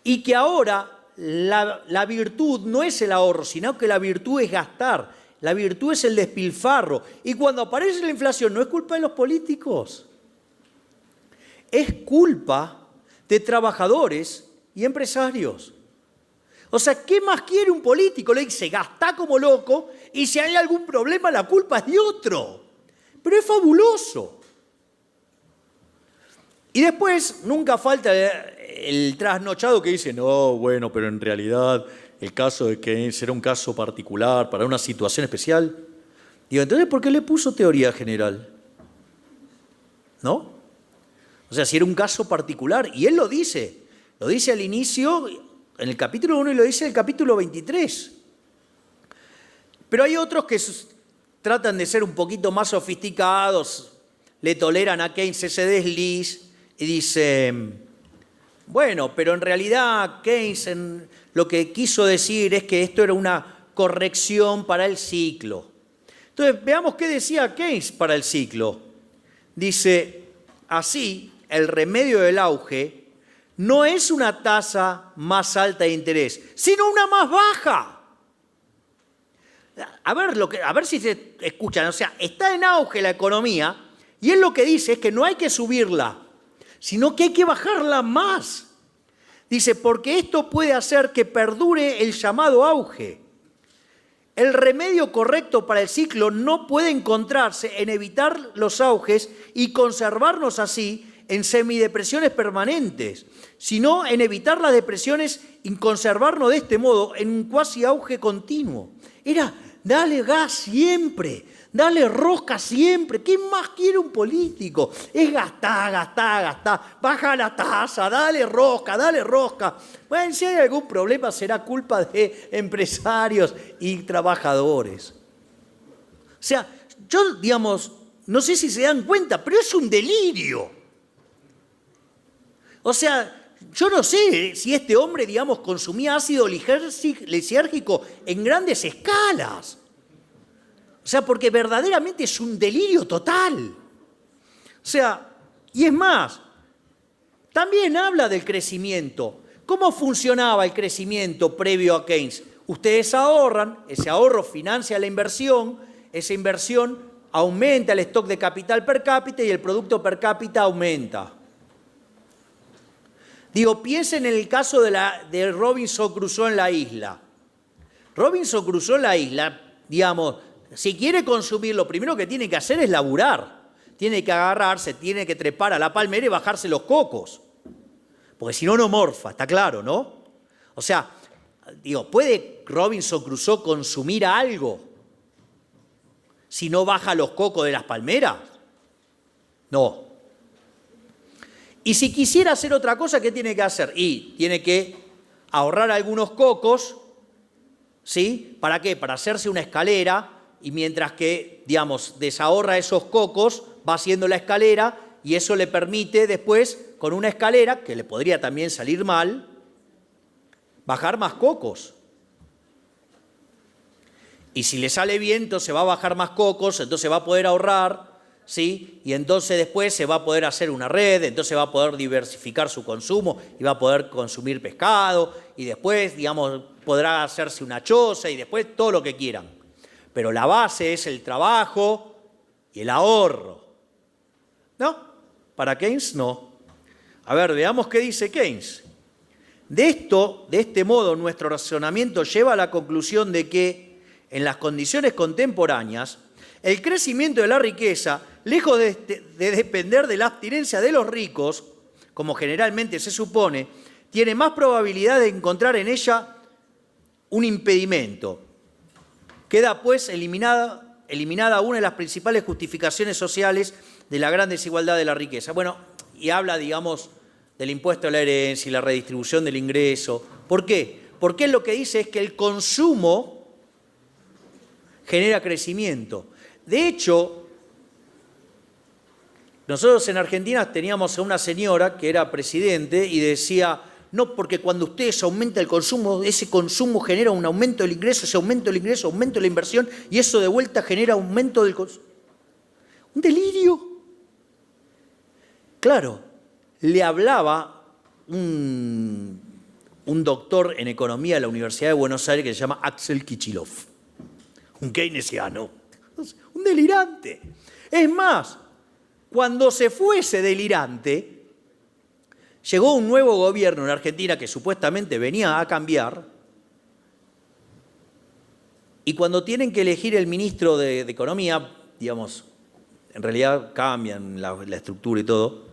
S1: y que ahora la virtud no es el ahorro, sino que la virtud es gastar. La virtud es el despilfarro. Y cuando aparece la inflación, no es culpa de los políticos. Es culpa de trabajadores y empresarios. O sea, ¿qué más quiere un político? Le dice, gastá como loco y si hay algún problema, la culpa es de otro. Pero es fabuloso. Y después nunca falta el trasnochado que dice, no, bueno, pero en realidad el caso de Keynes era un caso particular para una situación especial. Digo, entonces, ¿por qué le puso teoría general? ¿No? O sea, si era un caso particular, y él lo dice al inicio, en el capítulo 1 y lo dice en el capítulo 23. Pero hay otros que tratan de ser un poquito más sofisticados, le toleran a Keynes ese desliz y dicen, bueno, pero en realidad Keynes lo que quiso decir es que esto era una corrección para el ciclo. Entonces, veamos qué decía Keynes para el ciclo. Dice, así, el remedio del auge no es una tasa más alta de interés, sino una más baja. A ver si se escuchan. O sea, está en auge la economía y él lo que dice es que no hay que subirla, sino que hay que bajarla más. Dice, porque esto puede hacer que perdure el llamado auge. El remedio correcto para el ciclo no puede encontrarse en evitar los auges y conservarnos así en semidepresiones permanentes, sino en evitar las depresiones y conservarnos de este modo en un cuasi auge continuo. Era, dale gas siempre, dale rosca siempre. ¿Qué más quiere un político? Es gastar. Baja la tasa, dale rosca. Bueno, si hay algún problema será culpa de empresarios y trabajadores. O sea, yo, no sé si se dan cuenta, pero es un delirio. O sea, yo no sé si este hombre, consumía ácido lisérgico en grandes escalas. O sea, porque verdaderamente es un delirio total. O sea, y es más, también habla del crecimiento. ¿Cómo funcionaba el crecimiento previo a Keynes? Ustedes ahorran, ese ahorro financia la inversión, esa inversión aumenta el stock de capital per cápita y el producto per cápita aumenta. Piensen en el caso de Robinson Crusoe en la isla. Robinson Crusoe en la isla, si quiere consumir, lo primero que tiene que hacer es laburar. Tiene que agarrarse, tiene que trepar a la palmera y bajarse los cocos. Porque si no, no morfa, está claro, ¿no? O sea, ¿puede Robinson Crusoe consumir algo si no baja los cocos de las palmeras? No. Y si quisiera hacer otra cosa, ¿qué tiene que hacer? Y tiene que ahorrar algunos cocos, ¿sí? ¿Para qué? Para hacerse una escalera y mientras que, desahorra esos cocos, va haciendo la escalera y eso le permite después, con una escalera, que le podría también salir mal, bajar más cocos. Y si le sale bien, entonces va a bajar más cocos, entonces va a poder ahorrar, ¿sí? Y entonces después se va a poder hacer una red, entonces va a poder diversificar su consumo y va a poder consumir pescado y después, podrá hacerse una choza y después todo lo que quieran. Pero la base es el trabajo y el ahorro. ¿No? Para Keynes no. A ver, veamos qué dice Keynes. De este modo, nuestro razonamiento lleva a la conclusión de que, en las condiciones contemporáneas, el crecimiento de la riqueza, lejos de depender de la abstinencia de los ricos, como generalmente se supone, tiene más probabilidad de encontrar en ella un impedimento. Queda, pues, eliminada una de las principales justificaciones sociales de la gran desigualdad de la riqueza. Bueno, y habla, digamos, del impuesto a la herencia y la redistribución del ingreso. ¿Por qué? Porque él lo que dice es que el consumo genera crecimiento. De hecho, nosotros en Argentina teníamos a una señora que era presidente y decía, no, porque cuando ustedes aumentan el consumo, ese consumo genera un aumento del ingreso, ese aumento del ingreso, aumento de la inversión, y eso de vuelta genera aumento del consumo. Un delirio. Claro, le hablaba un doctor en economía de la Universidad de Buenos Aires que se llama Axel Kicillof, un keynesiano, un delirante. Es más, cuando se fue ese delirante, llegó un nuevo gobierno en Argentina que supuestamente venía a cambiar, y cuando tienen que elegir el ministro de Economía, digamos, en realidad cambian la estructura y todo,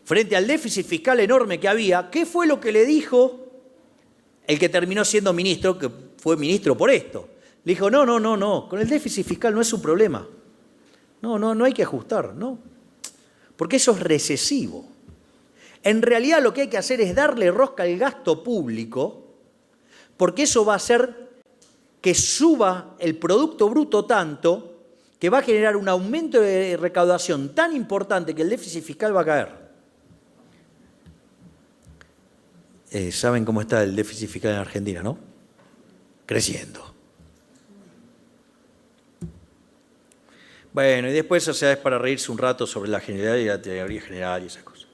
S1: frente al déficit fiscal enorme que había, ¿qué fue lo que le dijo el que terminó siendo ministro, que fue ministro por esto? Le dijo, no, con el déficit fiscal no es un problema. No hay que ajustar, no. Porque eso es recesivo. En realidad lo que hay que hacer es darle rosca al gasto público, porque eso va a hacer que suba el Producto Bruto tanto que va a generar un aumento de recaudación tan importante que el déficit fiscal va a caer. ¿Saben cómo está el déficit fiscal en Argentina, no? Creciendo. Bueno, y después, o sea, es para reírse un rato sobre la generalidad y la teoría general y esas cosas.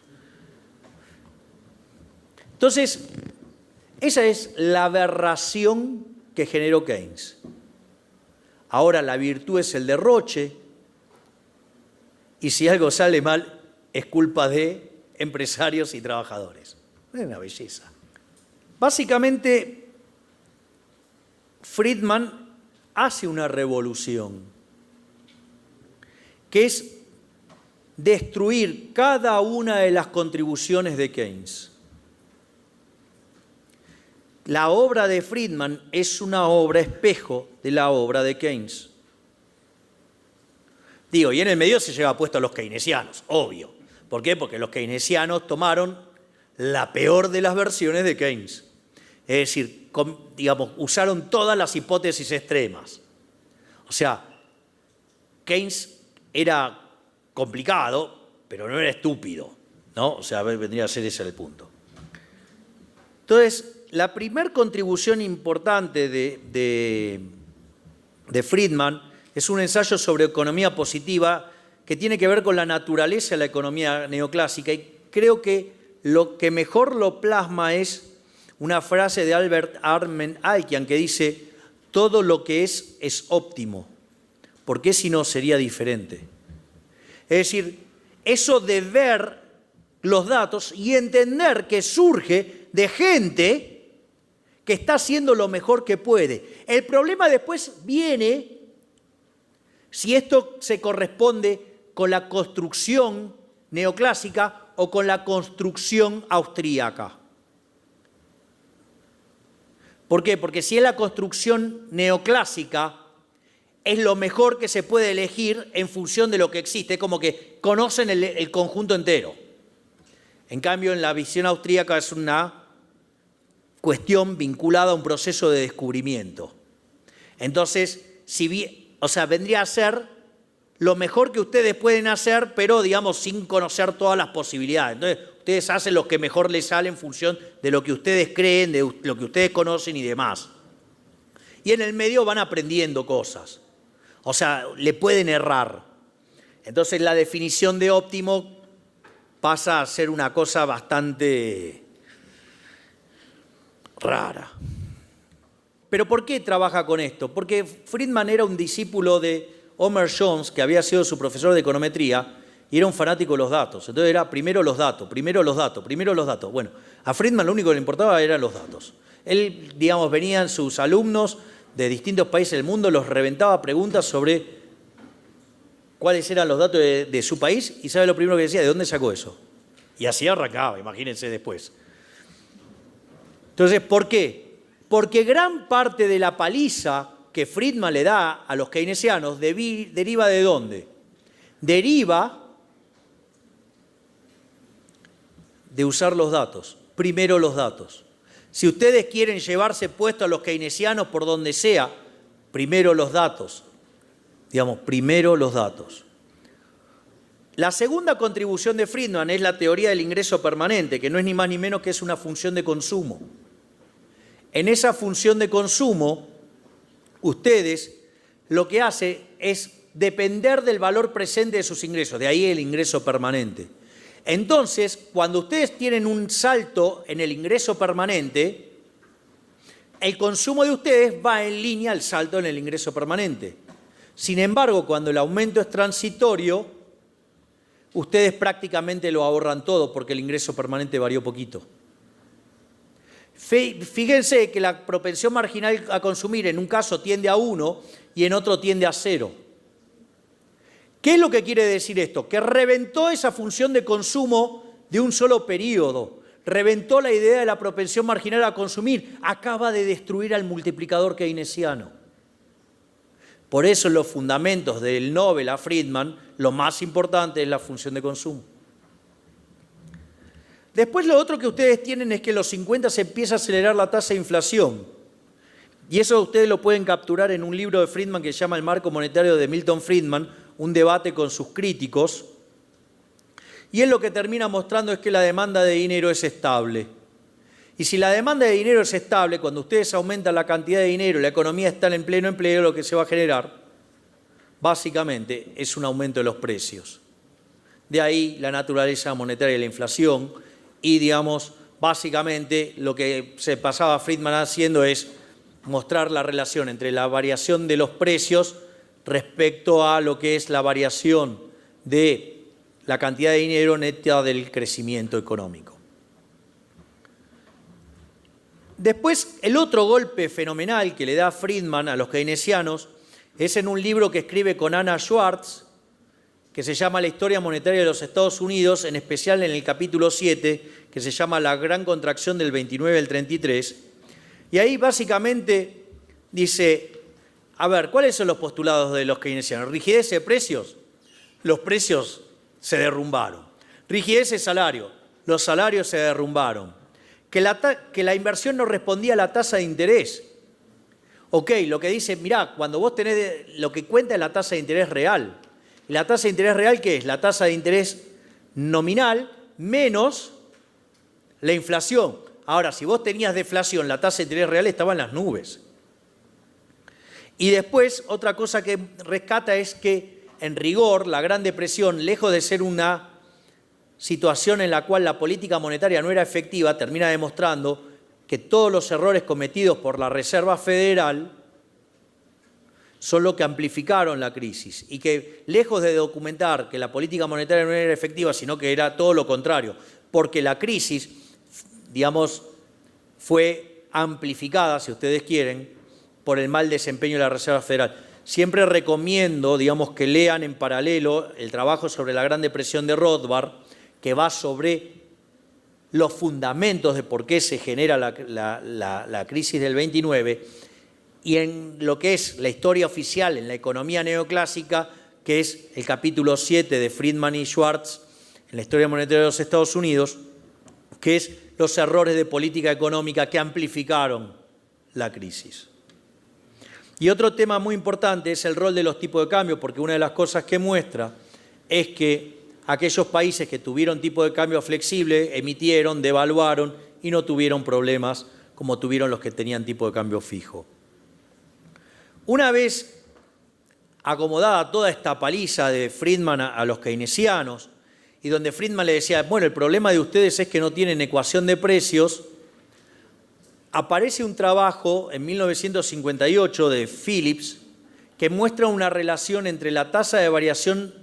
S1: Entonces, esa es la aberración que generó Keynes. Ahora la virtud es el derroche, y si algo sale mal, es culpa de empresarios y trabajadores. Es una belleza. Básicamente, Friedman hace una revolución, que es destruir cada una de las contribuciones de Keynes. La obra de Friedman es una obra espejo de la obra de Keynes. Digo, y en el medio se lleva puesto a los keynesianos, obvio. ¿Por qué? Porque los keynesianos tomaron la peor de las versiones de Keynes. Es decir, digamos, usaron todas las hipótesis extremas. O sea, Keynes era complicado, pero no era estúpido, ¿no? O sea, vendría a ser ese el punto. Entonces, la primera contribución importante de Friedman es un ensayo sobre economía positiva que tiene que ver con la naturaleza de la economía neoclásica, y creo que lo que mejor lo plasma es una frase de Albert Armen Alkian que dice: todo lo que es óptimo, porque si no sería diferente. Es decir, eso de ver los datos y entender que surge de gente que está haciendo lo mejor que puede. El problema después viene si esto se corresponde con la construcción neoclásica o con la construcción austríaca. ¿Por qué? Porque si es la construcción neoclásica, es lo mejor que se puede elegir en función de lo que existe, es como que conocen el conjunto entero. En cambio, en la visión austríaca es una cuestión vinculada a un proceso de descubrimiento. Entonces, vendría a ser lo mejor que ustedes pueden hacer, pero, digamos, sin conocer todas las posibilidades. Entonces, ustedes hacen lo que mejor les sale en función de lo que ustedes creen, de lo que ustedes conocen y demás. Y en el medio van aprendiendo cosas. O sea, le pueden errar. Entonces, la definición de óptimo pasa a ser una cosa bastante rara. ¿Pero por qué trabaja con esto? Porque Friedman era un discípulo de Homer Jones, que había sido su profesor de econometría, y era un fanático de los datos. Entonces era primero los datos, primero los datos, primero los datos. Bueno, a Friedman lo único que le importaba eran los datos. Él, digamos, venían sus alumnos de distintos países del mundo, los reventaba preguntas sobre cuáles eran los datos de su país y ¿sabe lo primero que decía? ¿De dónde sacó eso? Y así arrancaba, imagínense después. Entonces, ¿por qué? Porque gran parte de la paliza que Friedman le da a los keynesianos deriva ¿de dónde? Deriva de usar los datos, primero los datos. Si ustedes quieren llevarse puesto a los keynesianos por donde sea, primero los datos. Digamos, primero los datos. La segunda contribución de Friedman es la teoría del ingreso permanente, que no es ni más ni menos que es una función de consumo. En esa función de consumo, ustedes lo que hacen es depender del valor presente de sus ingresos, de ahí el ingreso permanente. Entonces, cuando ustedes tienen un salto en el ingreso permanente, el consumo de ustedes va en línea al salto en el ingreso permanente. Sin embargo, cuando el aumento es transitorio, ustedes prácticamente lo ahorran todo porque el ingreso permanente varió poquito. Fíjense que la propensión marginal a consumir en un caso tiende a 1 y en otro tiende a 0. ¿Qué es lo que quiere decir esto? Que reventó esa función de consumo de un solo periodo. Reventó la idea de la propensión marginal a consumir. Acaba de destruir al multiplicador keynesiano. Por eso en los fundamentos del Nobel a Friedman, lo más importante es la función de consumo. Después lo otro que ustedes tienen es que en los 50 se empieza a acelerar la tasa de inflación. Y eso ustedes lo pueden capturar en un libro de Friedman que se llama El marco monetario de Milton Friedman, un debate con sus críticos. Y él lo que termina mostrando es que la demanda de dinero es estable. Y si la demanda de dinero es estable, cuando ustedes aumentan la cantidad de dinero y la economía está en pleno empleo, lo que se va a generar, básicamente, es un aumento de los precios. De ahí la naturaleza monetaria de la inflación y, digamos, básicamente lo que se pasaba Friedman haciendo es mostrar la relación entre la variación de los precios respecto a lo que es la variación de la cantidad de dinero neta del crecimiento económico. Después, el otro golpe fenomenal que le da Friedman a los keynesianos es en un libro que escribe con Anna Schwartz, que se llama La historia monetaria de los Estados Unidos, en especial en el capítulo 7, que se llama La gran contracción del 29 al 33. Y ahí básicamente dice, a ver, ¿cuáles son los postulados de los keynesianos? ¿Rigidez de precios? Los precios se derrumbaron. ¿Rigidez de salario? Los salarios se derrumbaron. Que la inversión no respondía a la tasa de interés. Ok, lo que dice, mirá, cuando vos tenés, lo que cuenta es la tasa de interés real. ¿Y la tasa de interés real qué es? La tasa de interés nominal menos la inflación. Ahora, si vos tenías deflación, la tasa de interés real estaba en las nubes. Y después, otra cosa que rescata es que, en rigor, la Gran Depresión, lejos de ser una situación en la cual la política monetaria no era efectiva, termina demostrando que todos los errores cometidos por la Reserva Federal son lo que amplificaron la crisis y que, lejos de documentar que la política monetaria no era efectiva, sino que era todo lo contrario, porque la crisis, digamos, fue amplificada, si ustedes quieren, por el mal desempeño de la Reserva Federal. Siempre recomiendo, digamos, que lean en paralelo el trabajo sobre la Gran Depresión de Rothbard, que va sobre los fundamentos de por qué se genera la crisis del 29, y en lo que es la historia oficial en la economía neoclásica, que es el capítulo 7 de Friedman y Schwartz, en la historia monetaria de los Estados Unidos, que es los errores de política económica que amplificaron la crisis. Y otro tema muy importante es el rol de los tipos de cambio, porque una de las cosas que muestra es que aquellos países que tuvieron tipo de cambio flexible emitieron, devaluaron y no tuvieron problemas como tuvieron los que tenían tipo de cambio fijo. Una vez acomodada toda esta paliza de Friedman a los keynesianos, y donde Friedman le decía, bueno, el problema de ustedes es que no tienen ecuación de precios, aparece un trabajo en 1958 de Phillips que muestra una relación entre la tasa de variación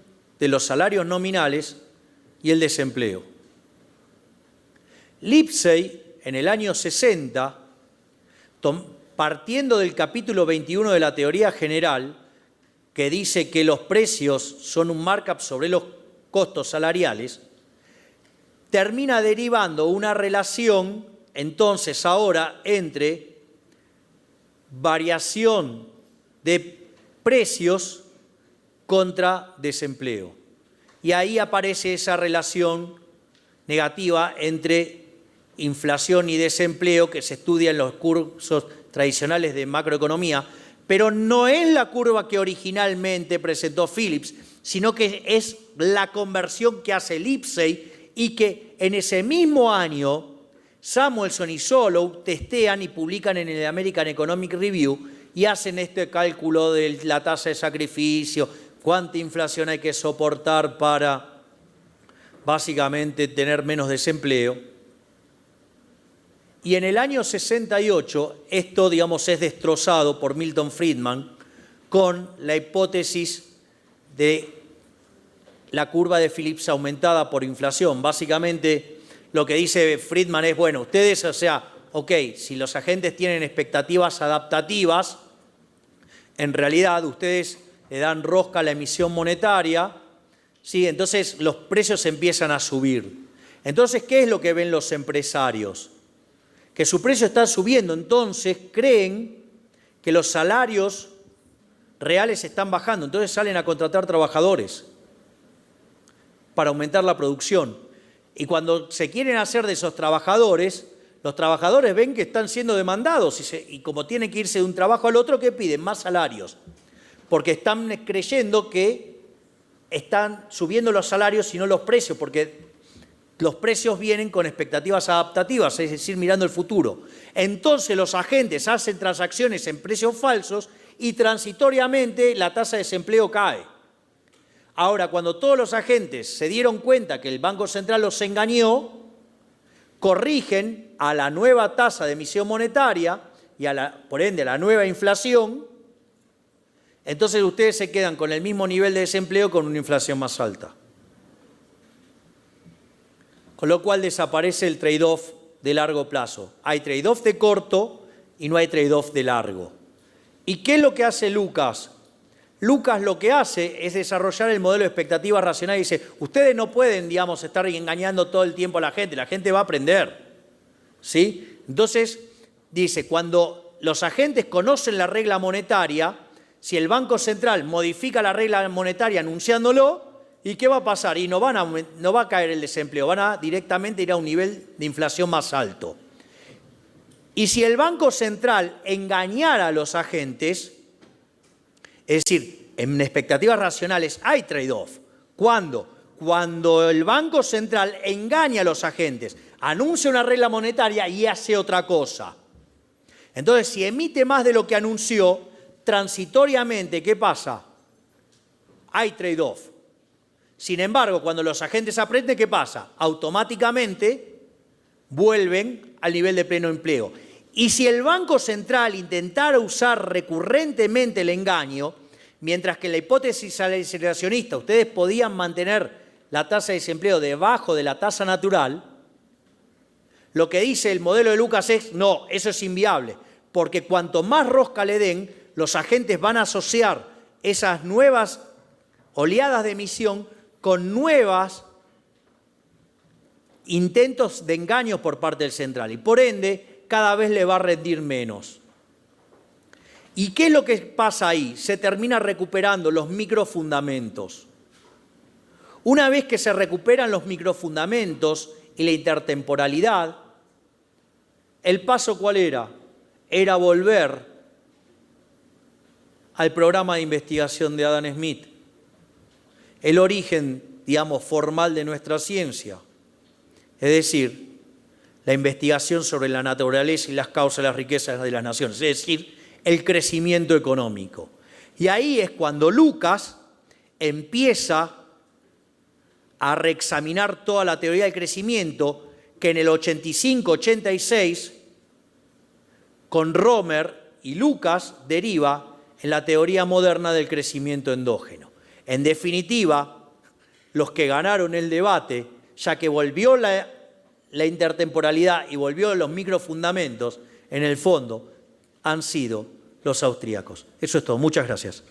S1: de los salarios nominales y el desempleo. Lipsey, en el año 60, partiendo del capítulo 21 de la teoría general, que dice que los precios son un markup sobre los costos salariales, termina derivando una relación, entonces ahora, entre variación de precios contra desempleo. Y ahí aparece esa relación negativa entre inflación y desempleo que se estudia en los cursos tradicionales de macroeconomía, pero no es la curva que originalmente presentó Phillips, sino que es la conversión que hace Lipsey y que en ese mismo año Samuelson y Solow testean y publican en el American Economic Review y hacen este cálculo de la tasa de sacrificio, cuánta inflación hay que soportar para básicamente tener menos desempleo. Y en el año 68, esto, digamos, es destrozado por Milton Friedman con la hipótesis de la curva de Phillips aumentada por inflación. Básicamente, lo que dice Friedman es, bueno, ustedes, o sea, ok, si los agentes tienen expectativas adaptativas, en realidad ustedes le dan rosca a la emisión monetaria, ¿sí? Entonces los precios empiezan a subir. Entonces, ¿qué es lo que ven los empresarios? Que su precio está subiendo, entonces creen que los salarios reales están bajando, entonces salen a contratar trabajadores para aumentar la producción. Y cuando se quieren hacer de esos trabajadores, los trabajadores ven que están siendo demandados y como tienen que irse de un trabajo al otro, ¿qué piden? Más salarios. Porque están creyendo que están subiendo los salarios y no los precios, porque los precios vienen con expectativas adaptativas, es decir, mirando el futuro. Entonces los agentes hacen transacciones en precios falsos y transitoriamente la tasa de desempleo cae. Ahora, cuando todos los agentes se dieron cuenta que el Banco Central los engañó, corrigen a la nueva tasa de emisión monetaria y por ende a la nueva inflación, entonces ustedes se quedan con el mismo nivel de desempleo con una inflación más alta. Con lo cual desaparece el trade-off de largo plazo. Hay trade-off de corto y no hay trade-off de largo. ¿Y qué es lo que hace Lucas? Lucas lo que hace es desarrollar el modelo de expectativa racional y dice, ustedes no pueden, digamos, estar engañando todo el tiempo a la gente va a aprender, ¿sí? Entonces, dice, cuando los agentes conocen la regla monetaria, si el Banco Central modifica la regla monetaria anunciándolo, ¿y qué va a pasar? Y no va a caer el desempleo, van a directamente ir a un nivel de inflación más alto. Y si el Banco Central engañara a los agentes, es decir, en expectativas racionales hay trade-off. ¿Cuándo? Cuando el Banco Central engaña a los agentes, anuncia una regla monetaria y hace otra cosa. Entonces, si emite más de lo que anunció, transitoriamente, ¿qué pasa? Hay trade-off. Sin embargo, cuando los agentes aprenden, ¿qué pasa? Automáticamente vuelven al nivel de pleno empleo. Y si el Banco Central intentara usar recurrentemente el engaño, mientras que en la hipótesis aceleracionista ustedes podían mantener la tasa de desempleo debajo de la tasa natural, lo que dice el modelo de Lucas es, no, eso es inviable, porque cuanto más rosca le den, los agentes van a asociar esas nuevas oleadas de emisión con nuevos intentos de engaño por parte del central y por ende cada vez le va a rendir menos. ¿Y qué es lo que pasa ahí? Se termina recuperando los microfundamentos. Una vez que se recuperan los microfundamentos y la intertemporalidad, ¿el paso cuál era? Era volver al programa de investigación de Adam Smith. El origen, digamos, formal de nuestra ciencia. Es decir, la investigación sobre la naturaleza y las causas de las riquezas de las naciones. Es decir, el crecimiento económico. Y ahí es cuando Lucas empieza a reexaminar toda la teoría del crecimiento que en el 85-86 con Romer y Lucas deriva en la teoría moderna del crecimiento endógeno. En definitiva, los que ganaron el debate, ya que volvió la intertemporalidad y volvió los microfundamentos, en el fondo han sido los austríacos. Eso es todo. Muchas gracias.